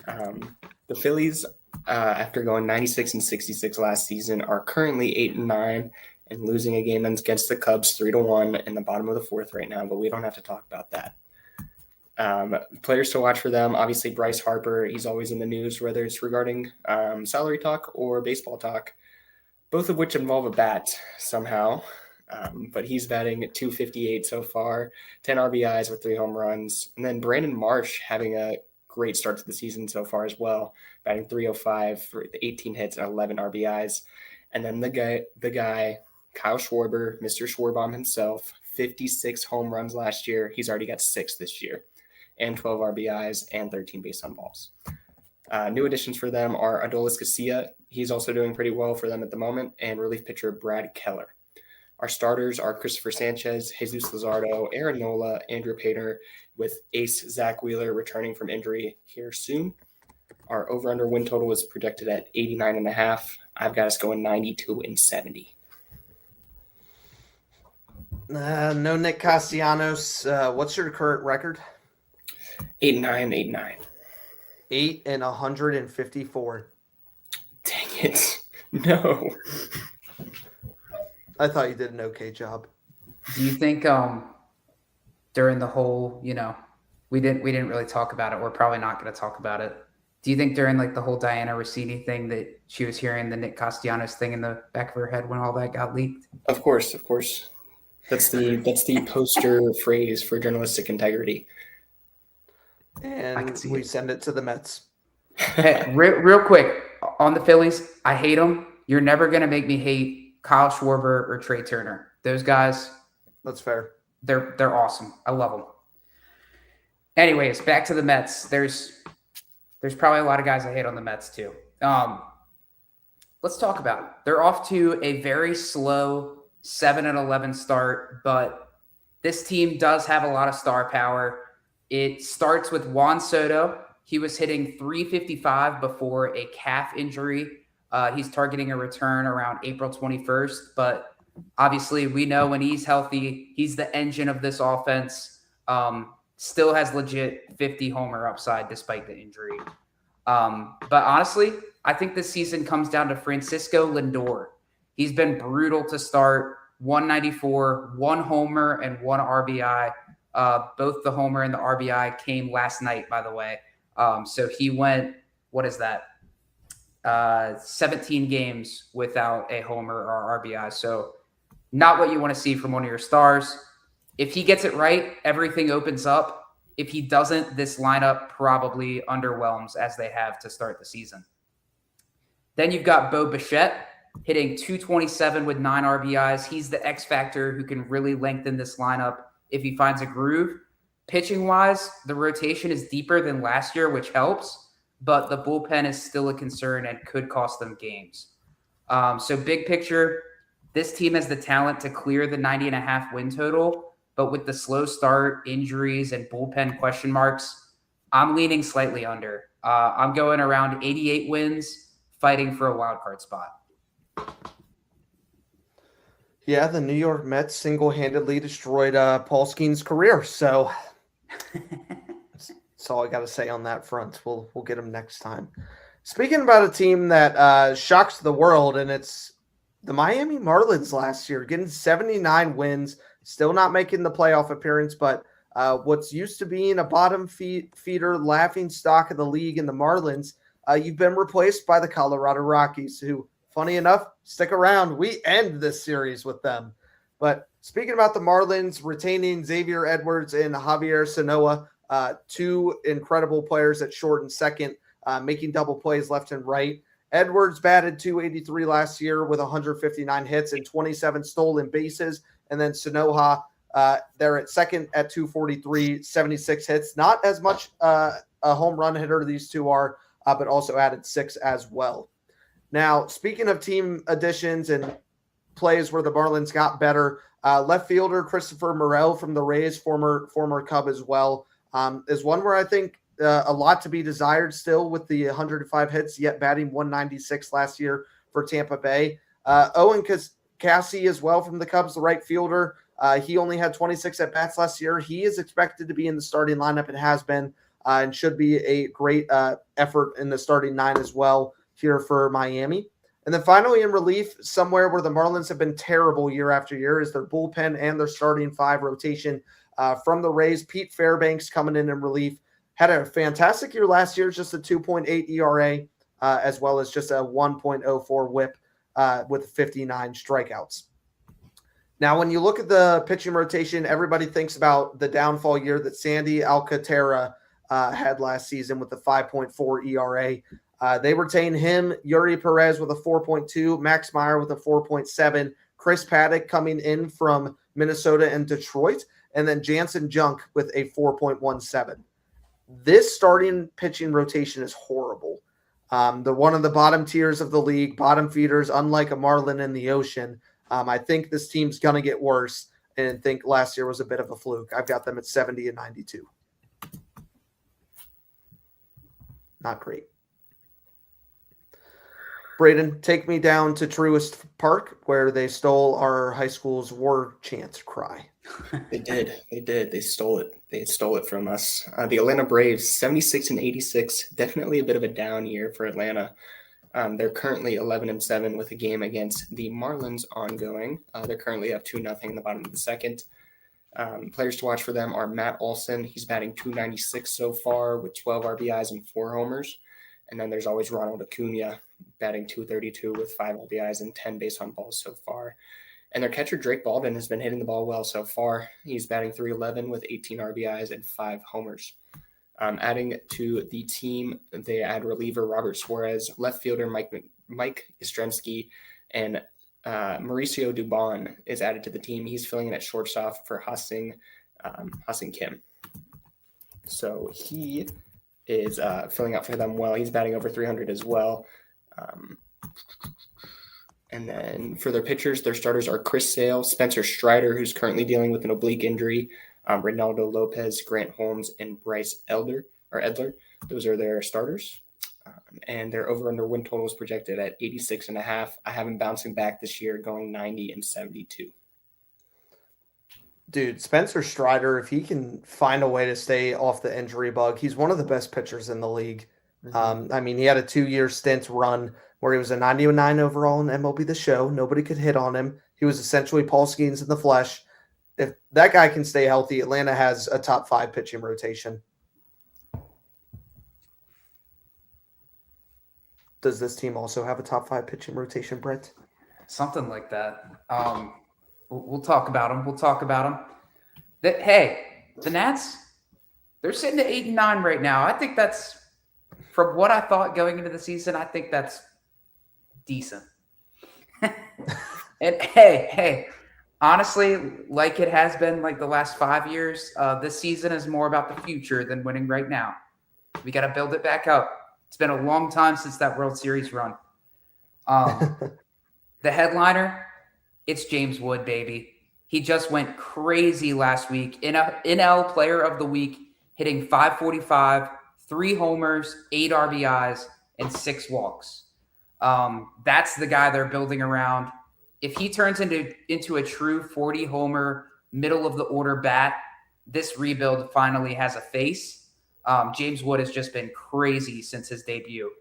The Phillies, after going 96-66 last season, are currently 8-9 and losing a game against the Cubs 3-1 in the bottom of the 4th right now. But we don't have to talk about that. Players to watch for them, obviously Bryce Harper. He's always in the news, whether it's regarding salary talk or baseball talk, both of which involve a bat somehow. But he's batting at .258 so far, 10 RBIs with 3 home runs. And then Brandon Marsh having a great start to the season so far as well, batting .305 for 18 hits and 11 RBIs. And then the guy, Kyle Schwarber, Mr. Schwarbomb himself, 56 home runs last year. He's already got 6 this year, and 12 RBIs and 13 base on balls. New additions for them are Adolis Garcia. He's also doing pretty well for them at the moment, and relief pitcher Brad Keller. Our starters are Christopher Sanchez, Jesus Luzardo, Aaron Nola, Andrew Painter, with ace Zach Wheeler returning from injury here soon. Our over-under win total is projected at 89.5. I've got us going 92-70. No Nick Castellanos. What's your current record? 8-9. 8-154. Dang it. No. I thought you did an okay job. Do you think during the whole, we didn't really talk about it. We're probably not going to talk about it. Do you think during like the whole Diana Rossini thing that she was hearing the Nick Castellanos thing in the back of her head when all that got leaked? Of course. That's the poster phrase for journalistic integrity. And we send it to the Mets. Hey, real quick on the Phillies, I hate them. You're never going to make me hate Kyle Schwarber or Trey Turner. Those guys. That's fair. They're awesome. I love them. Anyways, back to the Mets. There's probably a lot of guys I hate on the Mets too. Let's talk about it. They're off to a very slow 7-11 start, but this team does have a lot of star power. It starts with Juan Soto. He was hitting .355 before a calf injury. He's targeting a return around April 21st, but obviously we know when he's healthy, he's the engine of this offense. Still has legit 50 homer upside despite the injury. But honestly, I think this season comes down to Francisco Lindor. He's been brutal to start. 194, 1 homer and 1 RBI. Both the homer and the RBI came last night, by the way. So he went, 17 games without a homer or RBI. So not what you want to see from one of your stars. If he gets it right, everything opens up. If he doesn't, this lineup probably underwhelms as they have to start the season. Then you've got Bo Bichette hitting .227 with 9 RBIs. He's the X factor who can really lengthen this lineup if he finds a groove. Pitching-wise, the rotation is deeper than last year, which helps, but the bullpen is still a concern and could cost them games. So big picture, this team has the talent to clear the 90.5 win total, but with the slow start, injuries, and bullpen question marks, I'm leaning slightly under. I'm going around 88 wins, fighting for a wild card spot. Yeah, the New York Mets single-handedly destroyed Paul Skenes' career, so that's all I got to say on that front. We'll get him next time. Speaking about a team that shocks the world, and it's the Miami Marlins last year, getting 79 wins, still not making the playoff appearance, but what's used to being a bottom feeder, laughing stock of the league in the Marlins, you've been replaced by the Colorado Rockies, who, funny enough, stick around. We end this series with them. But speaking about the Marlins, retaining Xavier Edwards and Javier Sanoa, 2 incredible players at short and second, making double plays left and right. Edwards batted 283 last year with 159 hits and 27 stolen bases. And then Sanoha, they're at second at 243, 76 hits. Not as much a home run hitter these two are, but also added 6 as well. Now, speaking of team additions and plays where the Marlins got better, left fielder Christopher Morel from the Rays, former Cub as well, is one where I think a lot to be desired still with the 105 hits, yet batting 196 last year for Tampa Bay. Owen Cassie as well from the Cubs, the right fielder. He only had 26 at-bats last year. He is expected to be in the starting lineup. It has been and should be a great effort in the starting 9 as well here for Miami. And then finally in relief, somewhere where the Marlins have been terrible year after year, is their bullpen and their starting 5 rotation from the Rays. Pete Fairbanks coming in relief. Had a fantastic year last year, just a 2.8 ERA, as well as just a 1.04 whip with 59 strikeouts. Now, when you look at the pitching rotation, everybody thinks about the downfall year that Sandy Alcantara had last season with the 5.4 ERA. They retain him, Yuri Perez with a 4.2, Max Meyer with a 4.7, Chris Paddock coming in from Minnesota and Detroit, and then Jansen Junk with a 4.17. This starting pitching rotation is horrible. They're one of the bottom tiers of the league, bottom feeders, unlike a Marlin in the ocean. I think this team's going to get worse, and think last year was a bit of a fluke. I've got them at 70 and 92. Not great. Braden, take me down to Truist Park, where they stole our high school's war chant cry. They did. They stole it. They stole it from us. The Atlanta Braves, 76 and 86. Definitely a bit of a down year for Atlanta. They're currently 11-7 with a game against the Marlins ongoing. They currently have 2-0 in the bottom of the second. Players to watch for them are Matt Olson. He's batting 296 so far with 12 RBIs and 4 homers. And then there's always Ronald Acuna batting 232 with 5 RBIs and 10 base on balls so far. And their catcher, Drake Baldwin, has been hitting the ball well so far. He's batting 311 with 18 RBIs and 5 homers. Adding to the team, they add reliever Robert Suarez, left fielder Mike Yastrzemski, and Mauricio Dubon is added to the team. He's filling in at shortstop for Hassing Kim. So he is filling out for them well. He's batting over 300 as well. And then for their pitchers, their starters are Chris Sale, Spencer Strider, who's currently dealing with an oblique injury, Reynaldo Lopez, Grant Holmes, and Bryce Edler. Those are their starters. And their over-under win total is projected at 86.5. I have them bouncing back this year, going 90 and 72. Dude, Spencer Strider, if he can find a way to stay off the injury bug, he's one of the best pitchers in the league. Mm-hmm. I mean, he had a 2-year stint run where he was a 99 overall in MLB The Show. Nobody could hit on him. He was essentially Paul Skenes in the flesh. If that guy can stay healthy, Atlanta has a top 5 pitching rotation. Does this team also have a top 5 pitching rotation, Brent? Something like that. We'll talk about them. Hey, the Nats, they're sitting at 8-9 right now. I think that's, from what I thought going into the season, I think that's decent. And hey, honestly, like it has been like the last 5 years, this season is more about the future than winning right now. We got to build it back up. It's been a long time since that World Series run. The headliner, it's James Wood, baby. He just went crazy last week. NL Player of the Week, hitting .545, 3 homers, 8 RBIs, and 6 walks. That's the guy they're building around. If he turns into a true 40-homer, middle-of-the-order bat, this rebuild finally has a face. James Wood has just been crazy since his debut.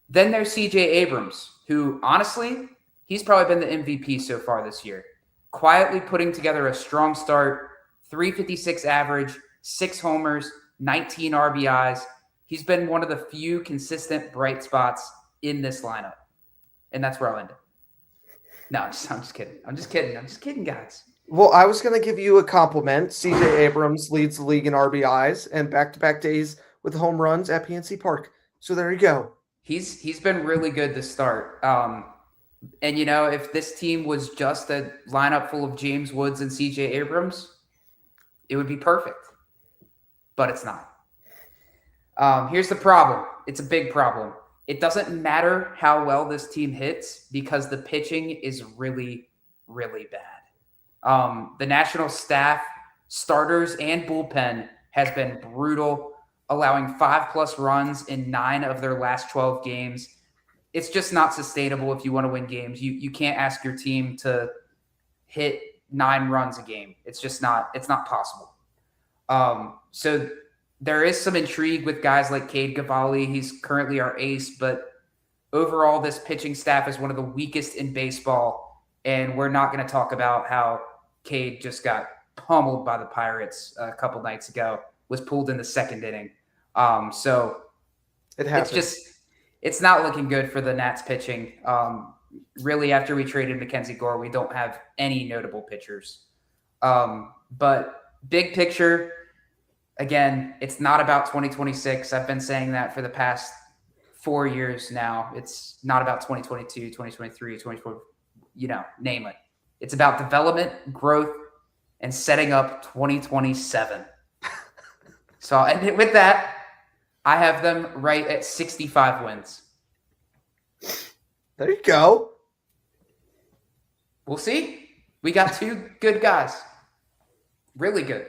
Then there's C.J. Abrams, who, honestly, he's probably been the MVP so far this year. Quietly putting together a strong start, 356 average, 6 homers, 19 RBIs. He's been one of the few consistent bright spots in this lineup. And that's where I'll end it. No, I'm just kidding. I'm just kidding, guys. Well, I was going to give you a compliment. C.J. Abrams leads the league in RBIs and back-to-back days with home runs at PNC Park. So there you go. He's been really good to start. And if this team was just a lineup full of James Woods and CJ Abrams, it would be perfect. But it's not. Here's the problem. It's a big problem. It doesn't matter how well this team hits because the pitching is really, really bad. The national staff, starters, and bullpen has been brutal, allowing 5+ runs in 9 of their last 12 games. It's just not sustainable if you want to win games. You can't ask your team to hit 9 runs a game. It's just not. It's not possible. So there is some intrigue with guys like Cade Cavalli. He's currently our ace, but overall, this pitching staff is one of the weakest in baseball. And we're not going to talk about how Cade just got pummeled by the Pirates a couple nights ago, was pulled in the 2nd inning. So It happens. It's not looking good for the Nats pitching. Really, after we traded Mackenzie Gore, we don't have any notable pitchers. But big picture, again, it's not about 2026. I've been saying that for the past 4 years now. It's not about 2022, 2023, 2024, name it. It's about development, growth, and setting up 2027. So, and with that, I have them right at 65 wins. There you go. We'll see. We got 2 good guys. Really good.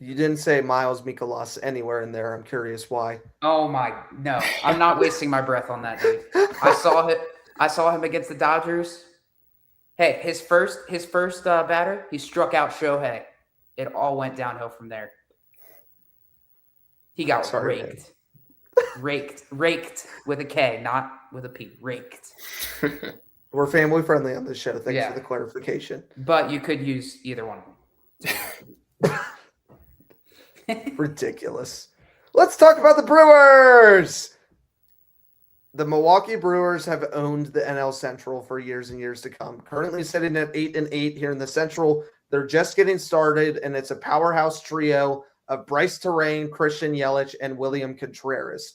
You didn't say Miles Mikolas anywhere in there. I'm curious why. Oh no. I'm not wasting my breath on that, dude. I saw him against the Dodgers. Hey, his first batter, he struck out Shohei. It all went downhill from there. He got raked. Raked with a K, not with a P. Raked. We're family friendly on this show. Thanks for the clarification. But you could use either one of them. Ridiculous. Let's talk about the Brewers. The Milwaukee Brewers have owned the NL Central for years and years to come. Currently sitting at 8-8 here in the Central. They're just getting started, and it's a powerhouse trio of Bryce Terang, Christian Yelich, and William Contreras.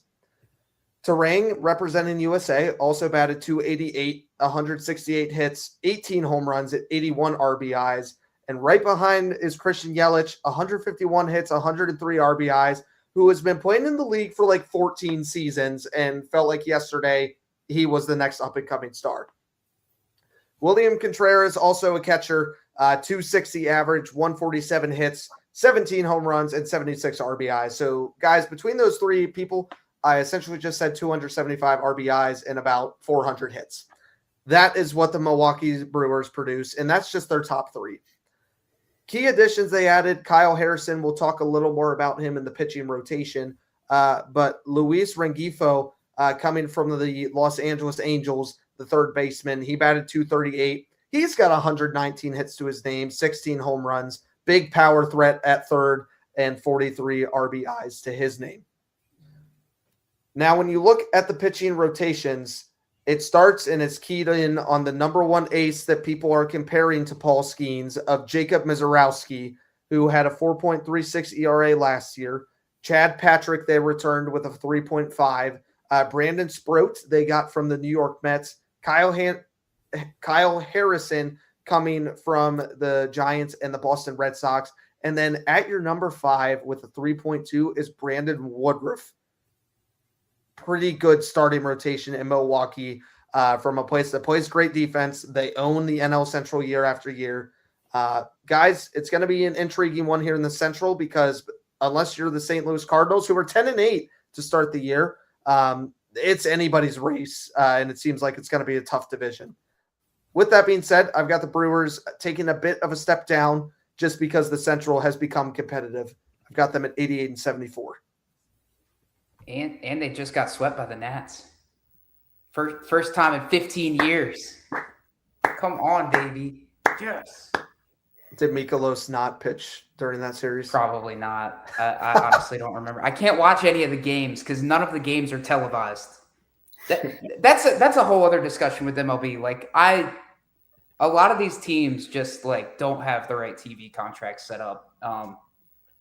Terang, representing USA, also batted .288, 168 hits, 18 home runs at 81 RBIs. And right behind is Christian Yelich, 151 hits, 103 RBIs, who has been playing in the league for like 14 seasons and felt like yesterday he was the next up-and-coming star. William Contreras, also a catcher, 260 average, 147 hits, 17 home runs, and 76 RBIs. So, guys, between those 3 people, I essentially just said 275 RBIs and about 400 hits. That is what the Milwaukee Brewers produce, and that's just their top 3. Key additions they added, Kyle Harrison. We'll talk a little more about him in the pitching rotation. But Luis Rengifo, coming from the Los Angeles Angels, the third baseman, he batted .238. He's got 119 hits to his name, 16 home runs, big power threat at third, and 43 RBIs to his name. Now, when you look at the pitching rotations, it starts and it's keyed in on the number 1 ace that people are comparing to Paul Skenes of Jacob Mizorowski, who had a 4.36 ERA last year. Chad Patrick, they returned with a 3.5. Brandon Sproat, they got from the New York Mets. Kyle Harrison coming from the Giants and the Boston Red Sox. And then at your number 5 with a 3.2 is Brandon Woodruff. Pretty good starting rotation in Milwaukee from a place that plays great defense. They own the NL Central year after year. Guys, it's going to be an intriguing one here in the Central because unless you're the St. Louis Cardinals, who are 10-8 to start the year, it's anybody's race, and it seems like it's going to be a tough division. With that being said, I've got the Brewers taking a bit of a step down just because the Central has become competitive. I've got them at 88-74. And they just got swept by the Nats. First time in 15 years. Come on, baby. Yes. Did Mikolas not pitch during that series? Probably not. I honestly don't remember. I can't watch any of the games because none of the games are televised. That's a whole other discussion with MLB. Like a lot of these teams just like don't have the right TV contracts set up.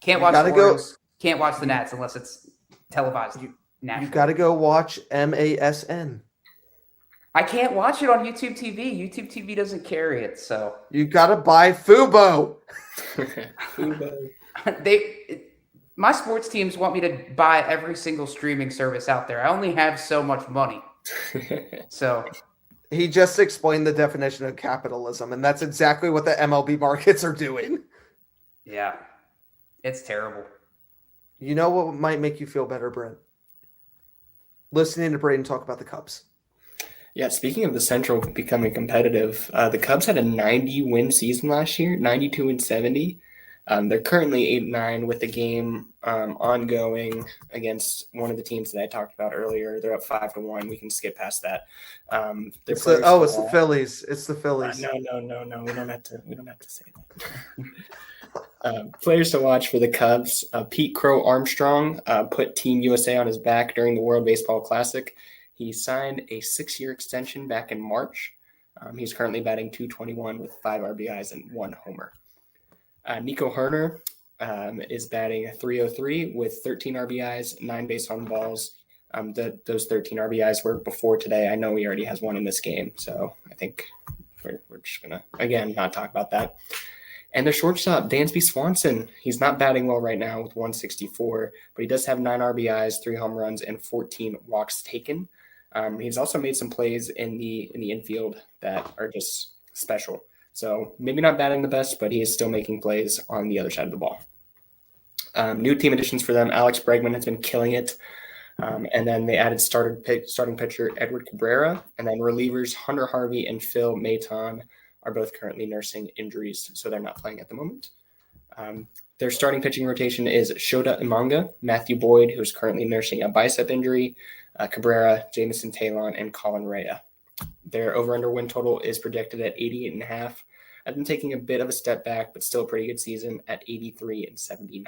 Can't watch the Orioles, can't watch the Nats unless it's televised. naturally. You got to go watch MASN. I can't watch it on YouTube TV. YouTube TV doesn't carry it, so You got to buy Fubo. Fubo. My sports teams want me to buy every single streaming service out there. I only have so much money. So he just explained the definition of capitalism, and that's exactly what the MLB markets are doing. Yeah, it's terrible. You know what might make you feel better, Brent? Listening to Braden talk about the Cubs. Yeah, speaking of the Central becoming competitive, the Cubs had a 90-win season last year, 92-70. They're currently 8-9 with the game ongoing against one of the teams that I talked about earlier. They're up 5-1. We can skip past that. It's the Phillies. It's the Phillies. No. We don't have to say that. Players to watch for the Cubs: Pete Crow Armstrong put Team USA on his back during the World Baseball Classic. He signed a 6-year extension back in March. He's currently batting .221 with 5 RBIs and 1 homer. Nico Herner is batting .303 with 13 RBIs, 9 base on balls. Those 13 RBIs were before today. I know he already has 1 in this game, so I think we're just going to, again, not talk about that. And their shortstop, Dansby Swanson, he's not batting well right now with 164, but he does have 9 RBIs, 3 home runs, and 14 walks taken. He's also made some plays in the infield that are just special. So maybe not batting the best, but he is still making plays on the other side of the ball. New team additions for them: Alex Bregman has been killing it. And then they added starting pitcher Edward Cabrera. And then relievers Hunter Harvey and Phil Maton are both currently nursing injuries, so they're not playing at the moment. Their starting pitching rotation is Shota Imanga, Matthew Boyd, who's currently nursing a bicep injury, Cabrera, Jamison Talon, and Colin Rea. Their over-under win total is projected at 88.5. I've been taking a bit of a step back, but still a pretty good season at 83-79.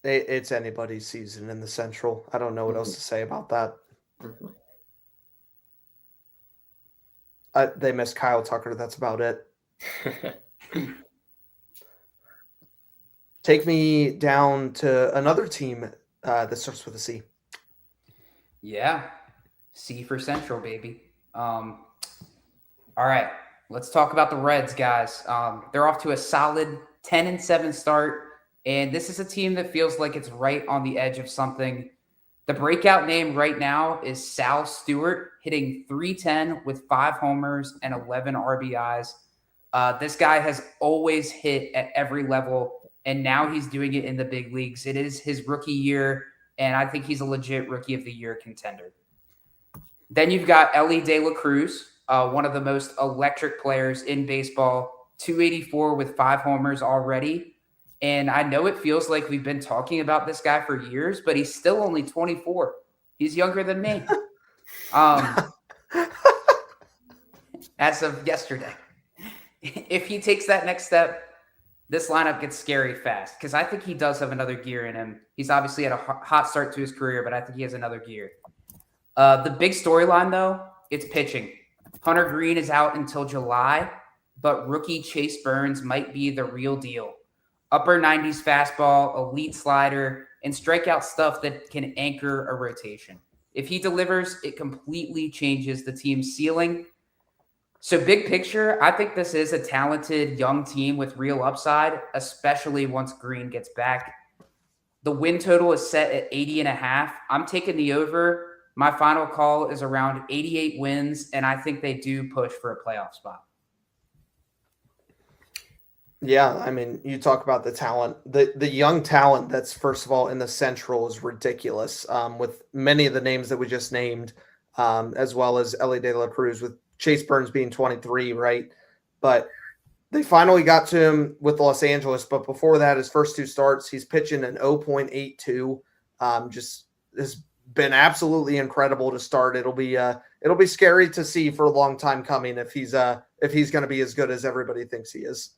It's anybody's season in the Central. I don't know what else to say about that. Mm-hmm. They missed Kyle Tucker. That's about it. Take me down to another team that starts with a C. Yeah. C for Central, baby. All right. Let's talk about the Reds, guys. They're off to a solid 10-7 start, and this is a team that feels like it's right on the edge of something. The breakout name right now is Sal Stewart, hitting .310 with 5 homers and 11 RBIs. This guy has always hit at every level, and now he's doing it in the big leagues. It is his rookie year, and I think he's a legit Rookie of the Year contender. Then you've got Elly De La Cruz, one of the most electric players in baseball, .284 with 5 homers already. And I know it feels like we've been talking about this guy for years, but he's still only 24. He's younger than me. As of yesterday. If he takes that next step, this lineup gets scary fast because I think he does have another gear in him. He's obviously had a hot start to his career, but I think he has another gear. The big storyline, though, it's pitching. Hunter Green is out until July, but rookie Chase Burns might be the real deal. Upper 90s fastball, elite slider, and strikeout stuff that can anchor a rotation. If he delivers, it completely changes the team's ceiling. So big picture, I think this is a talented young team with real upside, especially once Green gets back. The win total is set at 80.5. I'm taking the over. My final call is around 88 wins, and I think they do push for a playoff spot. Yeah, I mean, you talk about the talent. The young talent that's, first of all, in the Central is ridiculous, with many of the names that we just named, as well as Elly De La Cruz, with Chase Burns being 23, right? But they finally got to him with Los Angeles. But before that, his first 2 starts, he's pitching an 0.82. Just has been absolutely incredible to start. It'll be scary to see for a long time coming if he's going to be as good as everybody thinks he is.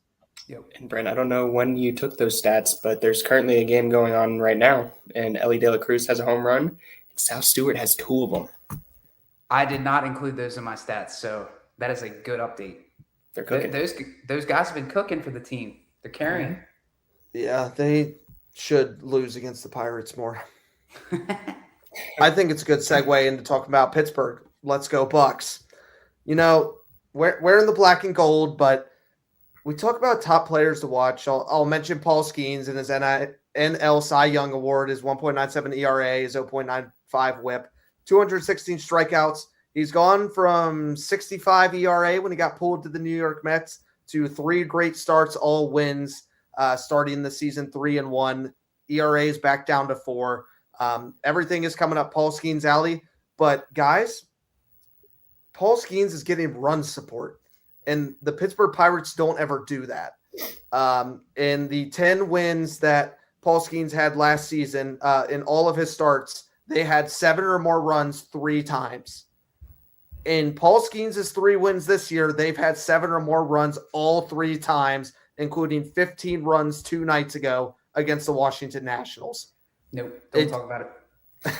Yep. And Brent, I don't know when you took those stats, but there's currently a game going on right now, and Elly De La Cruz has a home run, and Sal Stewart has 2 of them. I did not include those in my stats, so that is a good update. They're cooking. Those guys have been cooking for the team. They're carrying. Yeah, they should lose against the Pirates more. I think it's a good segue into talking about Pittsburgh. Let's go Bucks. You know, we're in the black and gold, but we talk about top players to watch. I'll mention Paul Skenes and his NL Cy Young Award, his 1.97 ERA, his 0.95 WHIP, 216 strikeouts. He's gone from 65 ERA when he got pulled to the New York Mets to 3 great starts, all wins, starting the season 3-1. ERA is back down to 4. Everything is coming up Paul Skenes' alley. But, guys, Paul Skenes is getting run support, and the Pittsburgh Pirates don't ever do that. In the 10 wins that Paul Skenes had last season, in all of his starts, they had 7 or more runs 3 times. In Paul Skenes' 3 wins this year, they've had 7 or more runs all 3 times, including 15 runs 2 nights ago against the Washington Nationals. Nope, don't talk about it.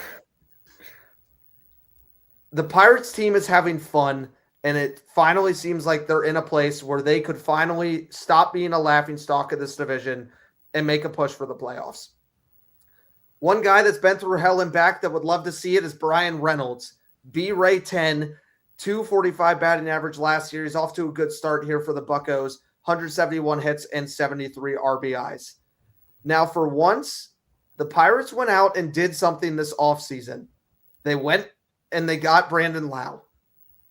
The Pirates team is having fun, and it finally seems like they're in a place where they could finally stop being a laughingstock of this division and make a push for the playoffs. One guy that's been through hell and back that would love to see it is Brian Reynolds. B-Ray 10, 245 batting average last year. He's off to a good start here for the Buccos, 171 hits and 73 RBIs. Now, for once, the Pirates went out and did something this offseason. They went and they got Brandon Lau,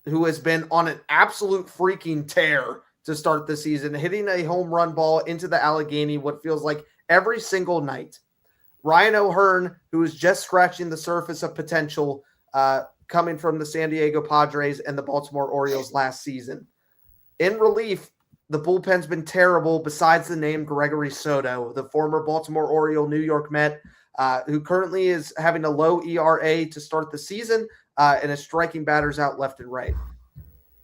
who has been on an absolute freaking tear to start the season, hitting a home run ball into the Allegheny what feels like every single night. Ryan O'Hearn, who is just scratching the surface of potential, coming from the San Diego Padres and the Baltimore Orioles last season. In relief, the bullpen's been terrible besides the name Gregory Soto, the former Baltimore Oriole, New York Met, who currently is having a low ERA to start the season and is striking batters out left and right.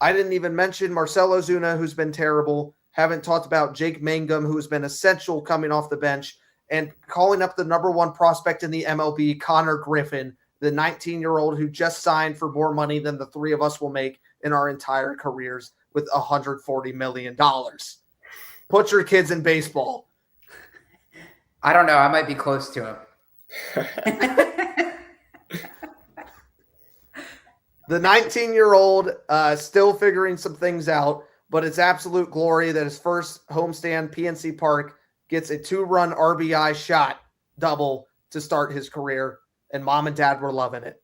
I didn't even mention Marcell Ozuna, who's been terrible. Haven't talked about Jake Mangum, who's been essential coming off the bench, and calling up the number 1 prospect in the MLB, Connor Griffin, the 19-year-old who just signed for more money than the 3 of us will make in our entire careers with $140 million. Put your kids in baseball. I don't know. I might be close to him. The 19-year-old still figuring some things out, but it's absolute glory that his first homestand, PNC Park, gets a 2-run RBI shot double to start his career, and mom and dad were loving it.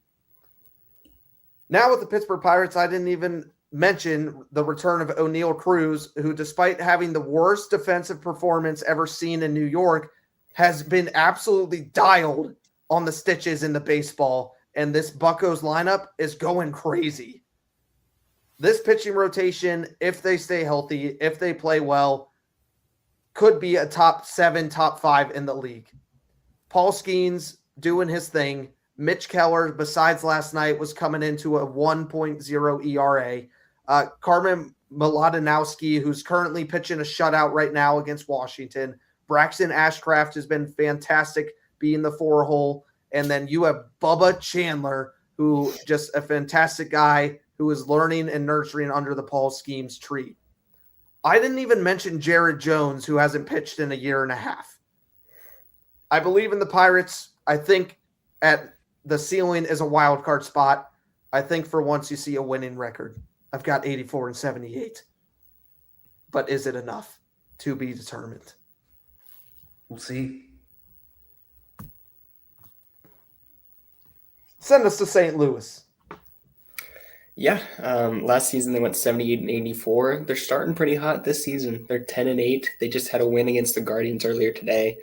Now with the Pittsburgh Pirates, I didn't even mention the return of O'Neal Cruz, who, despite having the worst defensive performance ever seen in New York, has been absolutely dialed on the stitches in the baseball, and this Buccos lineup is going crazy. This pitching rotation, if they stay healthy, if they play well, could be a top 7, top 5 in the league. Paul Skenes doing his thing. Mitch Keller, besides last night, was coming into a 1.0 ERA. Carmen Mladenowski, who's currently pitching a shutout right now against Washington. Braxton Ashcraft has been fantastic being the 4-hole. And then you have Bubba Chandler, who just a fantastic guy who is learning and nurturing under the Paul Skenes tree. I didn't even mention Jared Jones, who hasn't pitched in a year and a half. I believe in the Pirates. I think at the ceiling is a wild card spot. I think for once you see a winning record. I've got 84 and 78. But is it enough? To be determined. We'll see. Send us to St. Louis. Yeah, last season they went 78 and 84. They're starting pretty hot this season. They're 10 and 8. They just had a win against the Guardians earlier today.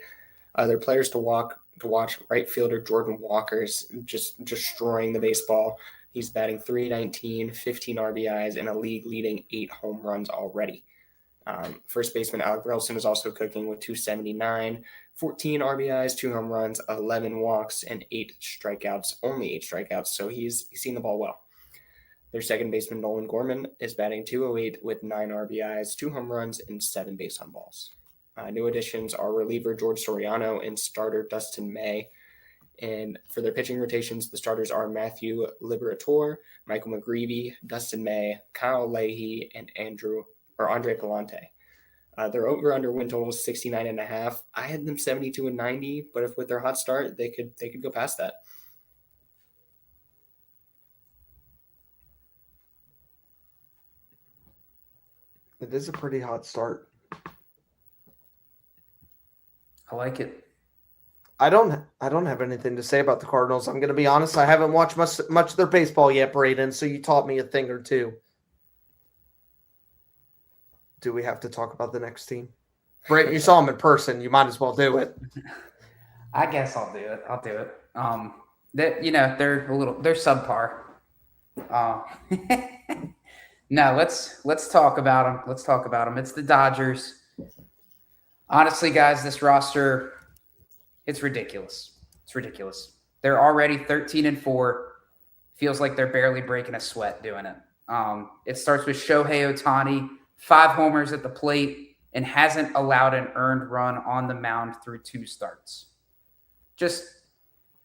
Their players to watch, right fielder Jordan Walker's just destroying the baseball. He's batting .319, 15 RBIs, and a league-leading 8 home runs already. First baseman Alec Burleson is also cooking with .279, 14 RBIs, 2 home runs, 11 walks, and 8 strikeouts. Only 8 strikeouts, so he's seen the ball well. Their second baseman Nolan Gorman is batting .208 with 9 RBIs, 2 home runs, and 7 base on balls. New additions are reliever George Soriano and starter Dustin May. And for their pitching rotations, the starters are Matthew Liberator, Michael McGreevy, Dustin May, Kyle Leahy, and Andre Palante. Their over/under win total is 69.5. I had them 72-90, but if with their hot start, they could go past that. It is a pretty hot start. I like it. I don't have anything to say about the Cardinals. I'm going to be honest. I haven't watched much of their baseball yet, Braden, so you taught me a thing or two. Do we have to talk about the next team? Braden, you saw them in person. You might as well do it. I guess I'll do it. They're subpar. No, let's talk about them. It's the Dodgers. Honestly, guys, this roster, it's ridiculous. They're already 13-4. Feels like they're barely breaking a sweat doing it. It starts with Shohei Ohtani, 5 homers at the plate, and hasn't allowed an earned run on the mound through 2 starts. Just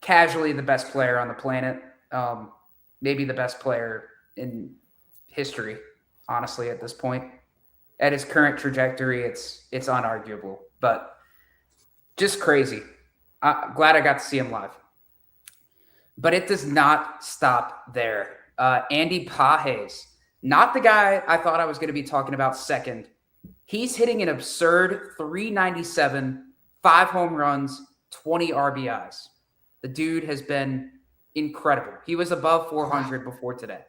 casually the best player on the planet. Maybe the best player in history, honestly, at this point. At his current trajectory, it's unarguable, but just crazy. I'm glad I got to see him live. But it does not stop there. Andy Pages, not the guy I thought I was going to be talking about second. He's hitting an absurd 397, 5 home runs, 20 RBIs. The dude has been incredible. He was above 400 before today.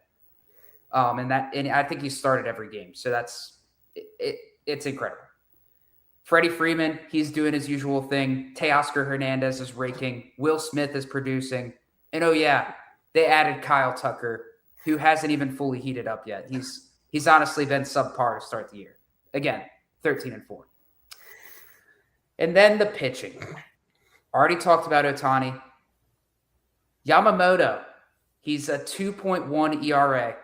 And I think he started every game. So it's incredible. Freddie Freeman, he's doing his usual thing. Teoscar Hernandez is raking. Will Smith is producing. And oh yeah, they added Kyle Tucker, who hasn't even fully heated up yet. He's honestly been subpar to start the year. Again, 13-4. And then the pitching. Already talked about Ohtani. Yamamoto, he's a 2.1 ERA.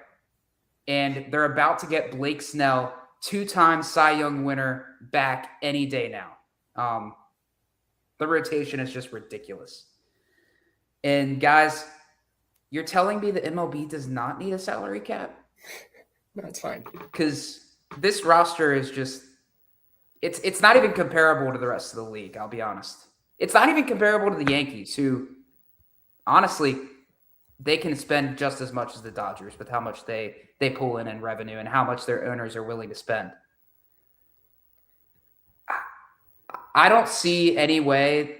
And they're about to get Blake Snell, 2-time Cy Young winner, back any day now. The rotation is just ridiculous. And guys, you're telling me the MLB does not need a salary cap? That's fine. Because this roster is just it's not even comparable to the rest of the league, I'll be honest. It's not even comparable to the Yankees, who honestly, they can spend just as much as the Dodgers with how much they pull in revenue and how much their owners are willing to spend. I don't see any way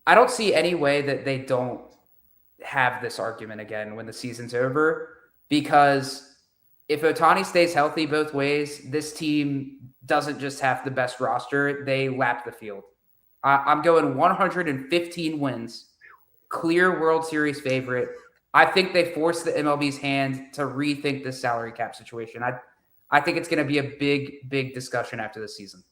that they don't have this argument again when the season's over, because if Ohtani stays healthy both ways, this team doesn't just have the best roster, they lap the field. I'm going 115 wins, clear World Series favorite. I think they forced the MLB's hand to rethink this salary cap situation. I think it's going to be a big, big discussion after the season.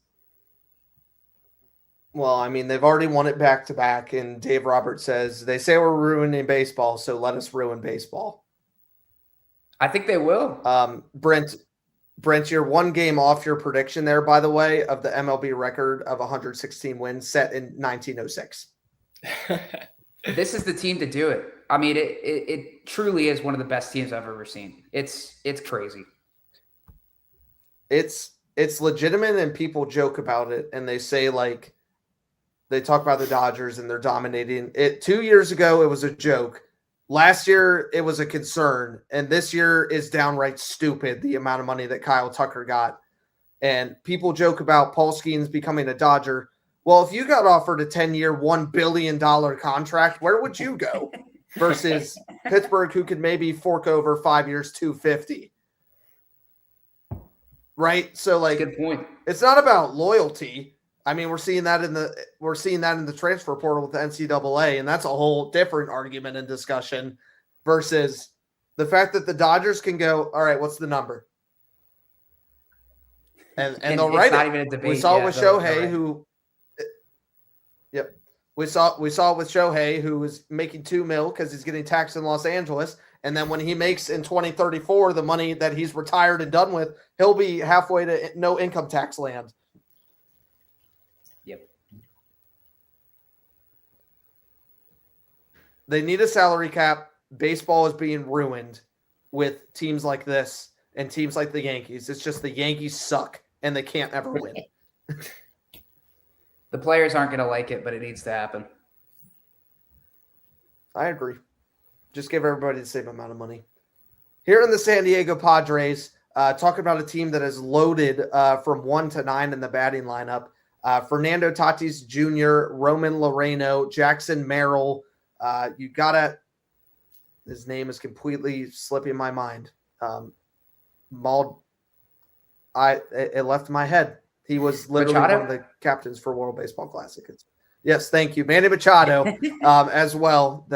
Well, I mean, they've already won it back-to-back, and Dave Roberts says, they say we're ruining baseball, so let us ruin baseball. I think they will. Brent, you're 1 game off your prediction there, by the way, of the MLB record of 116 wins set in 1906. This is the team to do it. I mean, it truly is one of the best teams I've ever seen. It's crazy. It's legitimate, and people joke about it, and they say, like, they talk about the Dodgers and they're dominating. 2 years ago, it was a joke. Last year, it was a concern. And this year is downright stupid, the amount of money that Kyle Tucker got. And people joke about Paul Skenes becoming a Dodger. Well, if you got offered a 10-year, $1 billion contract, where would you go? Versus Pittsburgh, who could maybe fork over 5 years, $250. Right? So, like, good point. It's not about loyalty. I mean, we're seeing that in the transfer portal with the NCAA, and that's a whole different argument and discussion versus the fact that the Dodgers can go, all right, what's the number? And they'll write not it. Even a debate. We saw it with Shohei, right. who yep. We saw it with Shohei, who was making $2 million because he's getting taxed in Los Angeles. And then when he makes in 2034 the money that he's retired and done with, he'll be halfway to no income tax land. Yep. They need a salary cap. Baseball is being ruined with teams like this and teams like the Yankees. It's just the Yankees suck, and they can't ever win. The players aren't going to like it, but it needs to happen. I agree. Just give everybody the same amount of money. Here in the San Diego Padres, talking about a team that is loaded from 1 to 9 in the batting lineup. Fernando Tatis Jr., Roman Loreno, Jackson Merrill. His name is completely slipping my mind. It left my head. He was literally Machado? one of the captains for World Baseball Classic. Yes, thank you. Manny Machado as well.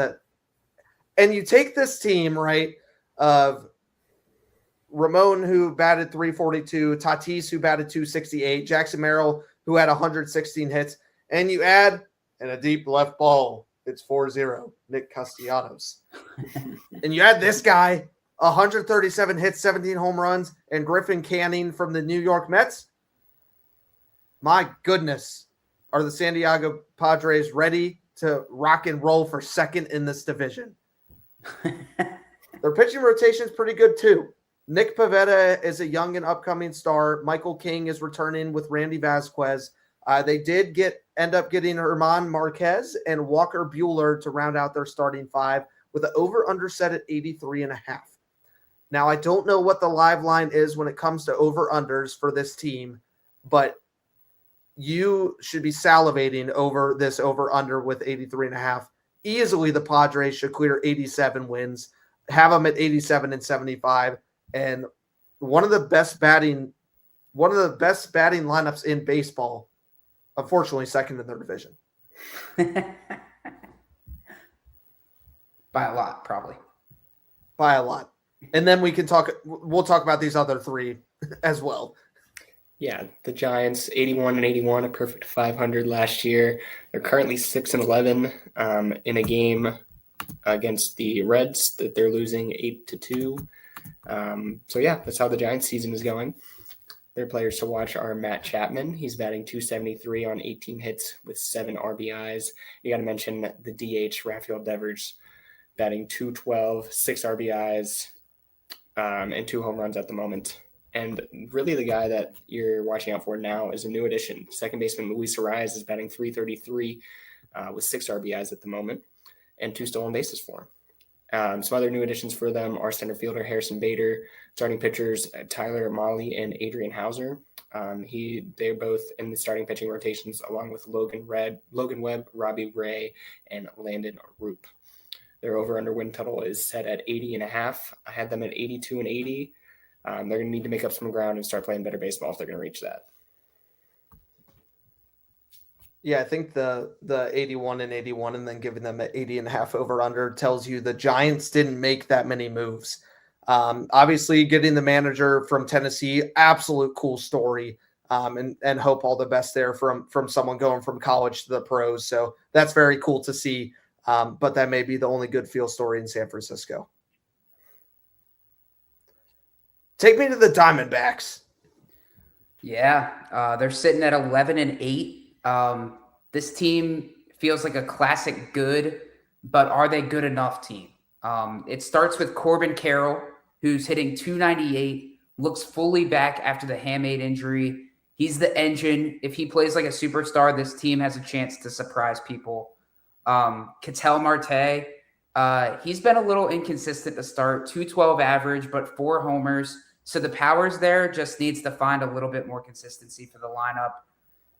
And you take this team, right, of Ramon, who batted 342, Tatis, who batted 268, Jackson Merrill, who had 116 hits, and you add in a deep left ball, it's 4-0, Nick Castellanos. And you add this guy, 137 hits, 17 home runs, and Griffin Canning from the New York Mets. My goodness, are the San Diego Padres ready to rock and roll for second in this division? Their pitching rotation is pretty good too. Nick Pivetta is a young and upcoming star. Michael King is returning with Randy Vasquez. They did end up getting Herman Marquez and Walker Buehler to round out their starting five with an over-under set at 83.5. Now, I don't know what the live line is when it comes to over-unders for this team, but you should be salivating over this over-under with 83.5. Easily, the Padres should clear 87 wins, have them at 87 and 75, and one of the best batting lineups in baseball. Unfortunately, second in their division. By a lot, probably. By a lot. And then we'll talk about these other three as well. Yeah, the Giants, 81 and 81, a perfect 500 last year. They're currently 6-11 in a game against the Reds that they're losing 8-2. So yeah, that's how the Giants season is going. Their players to watch are Matt Chapman. He's batting 273 on 18 hits with 7 RBIs. You got to mention the DH, Rafael Devers, batting 212, 6 RBIs, and 2 home runs at the moment. And really the guy that you're watching out for now is a new addition. Second baseman Luis Arraez is batting 333 with 6 RBIs at the moment and 2 stolen bases for him. Some other new additions for them are center fielder Harrison Bader, starting pitchers Tyler Mahle and Adrian Hauser. They're both in the starting pitching rotations along with Logan Webb, Robbie Ray, and Landon Roop. Their over-under win total is set at 80.5. I had them at 82 and 80. They're going to need to make up some ground and start playing better baseball if they're going to reach that. Yeah, I think the 81 and 81 and then giving them an 80.5 over under tells you the Giants didn't make that many moves. Obviously, getting the manager from Tennessee, absolute cool story, and hope all the best there from someone going from college to the pros. So that's very cool to see. But that may be the only good field story in San Francisco. Take me to the Diamondbacks. Yeah, they're sitting at 11 and 8. This team feels like a classic good, but are they good enough team? It starts with Corbin Carroll, who's hitting 298, looks fully back after the hamate injury. He's the engine. If he plays like a superstar, this team has a chance to surprise people. Ketel Marte, he's been a little inconsistent to start, 212 average, but 4 homers. So the power's there, just needs to find a little bit more consistency for the lineup.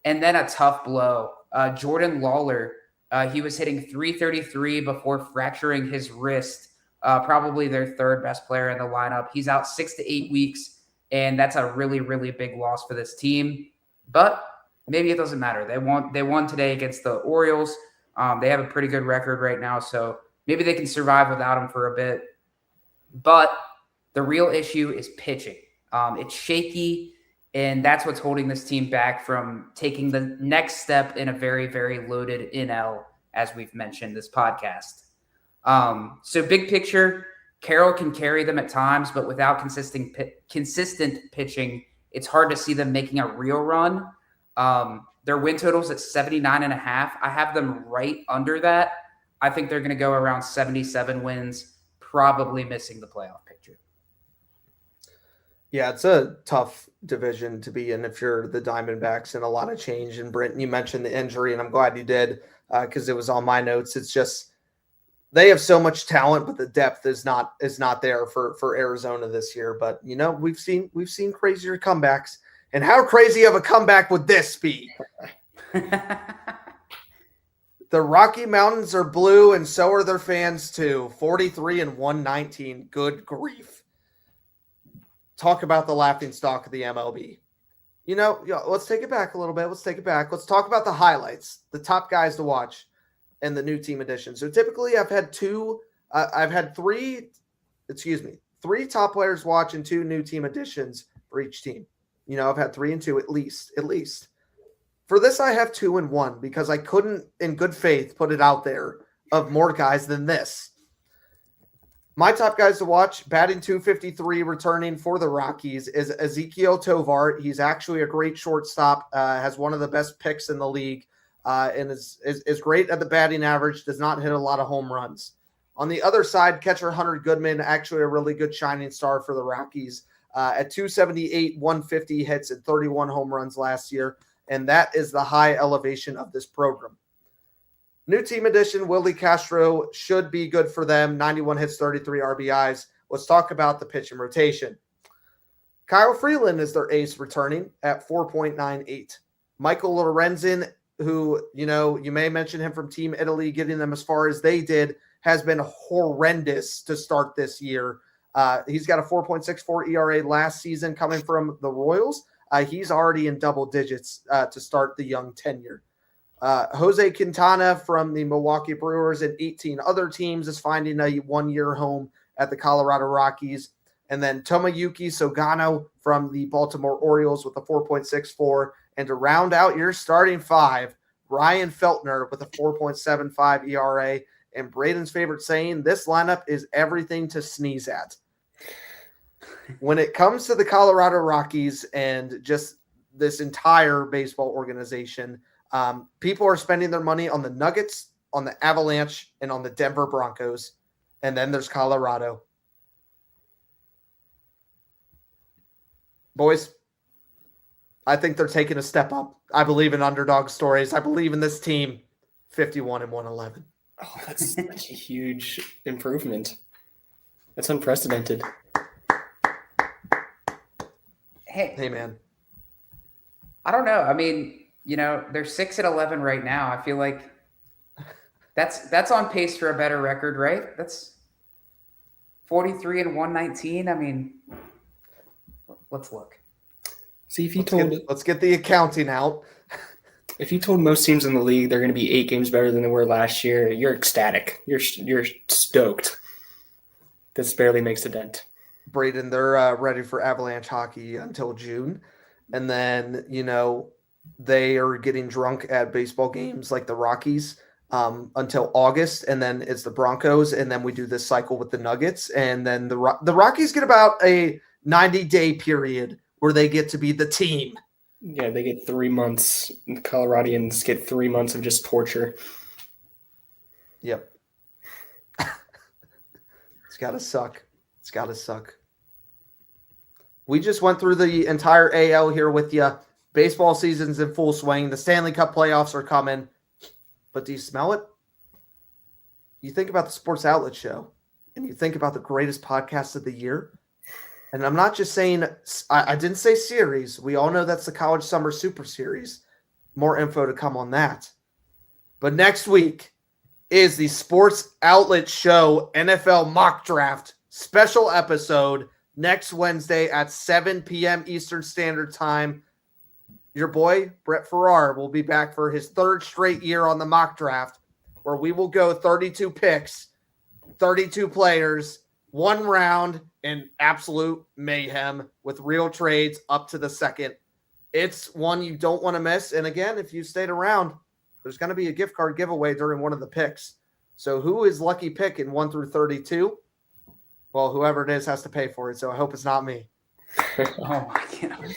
And then a tough blow. Jordan Lawler, he was hitting 333 before fracturing his wrist, probably their third best player in the lineup. He's out 6 to 8 weeks, and that's a really, really big loss for this team. But maybe it doesn't matter. They won today against the Orioles. They have a pretty good record right now, so maybe they can survive without him for a bit. But the real issue is pitching. It's shaky, and that's what's holding this team back from taking the next step in a very, very loaded NL, as we've mentioned this podcast. So big picture, Carroll can carry them at times, but without consistent pitching, it's hard to see them making a real run. Their win total's at 79.5. I have them right under that. I think they're going to go around 77 wins, probably missing the playoff picture. Yeah, it's a tough division to be in if you're the Diamondbacks, and a lot of change. And Brenton, you mentioned the injury, and I'm glad you did because it was on my notes. It's just they have so much talent, but the depth is not there for Arizona this year. But we've seen crazier comebacks, and how crazy of a comeback would this be? The Rocky Mountains are blue, and so are their fans too. 43-119. Good grief. Talk about the laughingstock of the MLB. Let's take it back a little bit. Let's take it back. Let's talk about the highlights, the top guys to watch, and the new team additions. So typically I've had three top players watch and 2 new team additions for each team. I've had 3 and 2 at least. For this, I have 2 and 1 because I couldn't, in good faith, put it out there of more guys than this. My top guys to watch, batting .253, returning for the Rockies, is Ezequiel Tovar. He's actually a great shortstop, has one of the best picks in the league, and is great at the batting average, does not hit a lot of home runs. On the other side, catcher Hunter Goodman, actually a really good shining star for the Rockies, at .278, 150 hits and 31 home runs last year, and that is the high elevation of this program. New team addition, Willie Castro, should be good for them. 91 hits, 33 RBIs. Let's talk about the pitching rotation. Kyle Freeland is their ace, returning at 4.98. Michael Lorenzen, who, you may mention him from Team Italy, getting them as far as they did, has been horrendous to start this year. He's got a 4.64 ERA last season coming from the Royals. He's already in double digits to start the young tenure. Jose Quintana from the Milwaukee Brewers and 18 other teams is finding a one-year home at the Colorado Rockies. And then Tomoyuki Sugano from the Baltimore Orioles with a 4.64. And to round out your starting 5, Ryan Feltner with a 4.75 ERA. And Braden's favorite saying, this lineup is everything to sneeze at. When it comes to the Colorado Rockies and just this entire baseball organization, people are spending their money on the Nuggets, on the Avalanche, and on the Denver Broncos. And then there's Colorado. Boys, I think they're taking a step up. I believe in underdog stories. I believe in this team. 51-111. Oh, that's such a huge improvement. That's unprecedented. Hey, man. I don't know. I mean, they're 6-11 right now. I feel like that's on pace for a better record, right? That's 43-119. I mean, let's look. See, let's get the accounting out. If you told most teams in the league they're going to be 8 games better than they were last year, you're ecstatic. You're stoked. This barely makes a dent. Braden, they're ready for Avalanche hockey until June. And then, they are getting drunk at baseball games like the Rockies until August. And then it's the Broncos. And then we do this cycle with the Nuggets. And then the Rockies get about a 90-day period where they get to be the team. Yeah, they get 3 months. The Coloradians get 3 months of just torture. Yep. It's got to suck. It's got to suck. We just went through the entire AL here with you. Baseball season's in full swing. The Stanley Cup playoffs are coming. But do you smell it? You think about the Sports Outlet Show, and you think about the greatest podcast of the year. And I'm not just saying, I didn't say series. We all know that's the College Summer Super Series. More info to come on that. But next week is the Sports Outlet Show NFL Mock Draft special episode next Wednesday at 7 p.m. Eastern Standard Time. Your boy, Brett Farrar, will be back for his 3rd straight year on the mock draft, where we will go 32 picks, 32 players, 1 round in absolute mayhem with real trades up to the second. It's one you don't want to miss. And again, if you stayed around, there's going to be a gift card giveaway during one of the picks. So who is lucky pick in 1 through 32? Well, whoever it is has to pay for it. So I hope it's not me. Oh my God.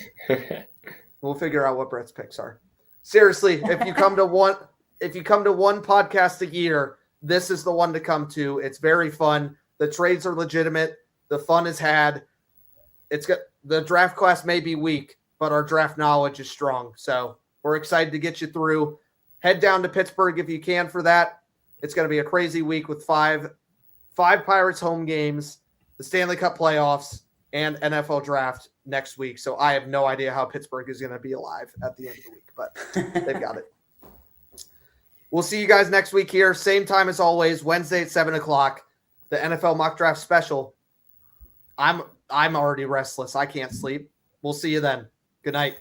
We'll figure out what Brett's picks are. Seriously, if you come to one podcast a year, this is the one to come to. It's very fun. The trades are legitimate. The fun is had. It's good. the draft class may be weak, but our draft knowledge is strong. So we're excited to get you through. Head down to Pittsburgh if you can for that. It's going to be a crazy week with five Pirates home games, the Stanley Cup playoffs, and NFL draft next week. So I have no idea how Pittsburgh is going to be alive at the end of the week, but they've got it. We'll see you guys next week here. Same time as always, Wednesday at 7 o'clock, the NFL mock draft special. I'm already restless. I can't sleep. We'll see you then. Good night.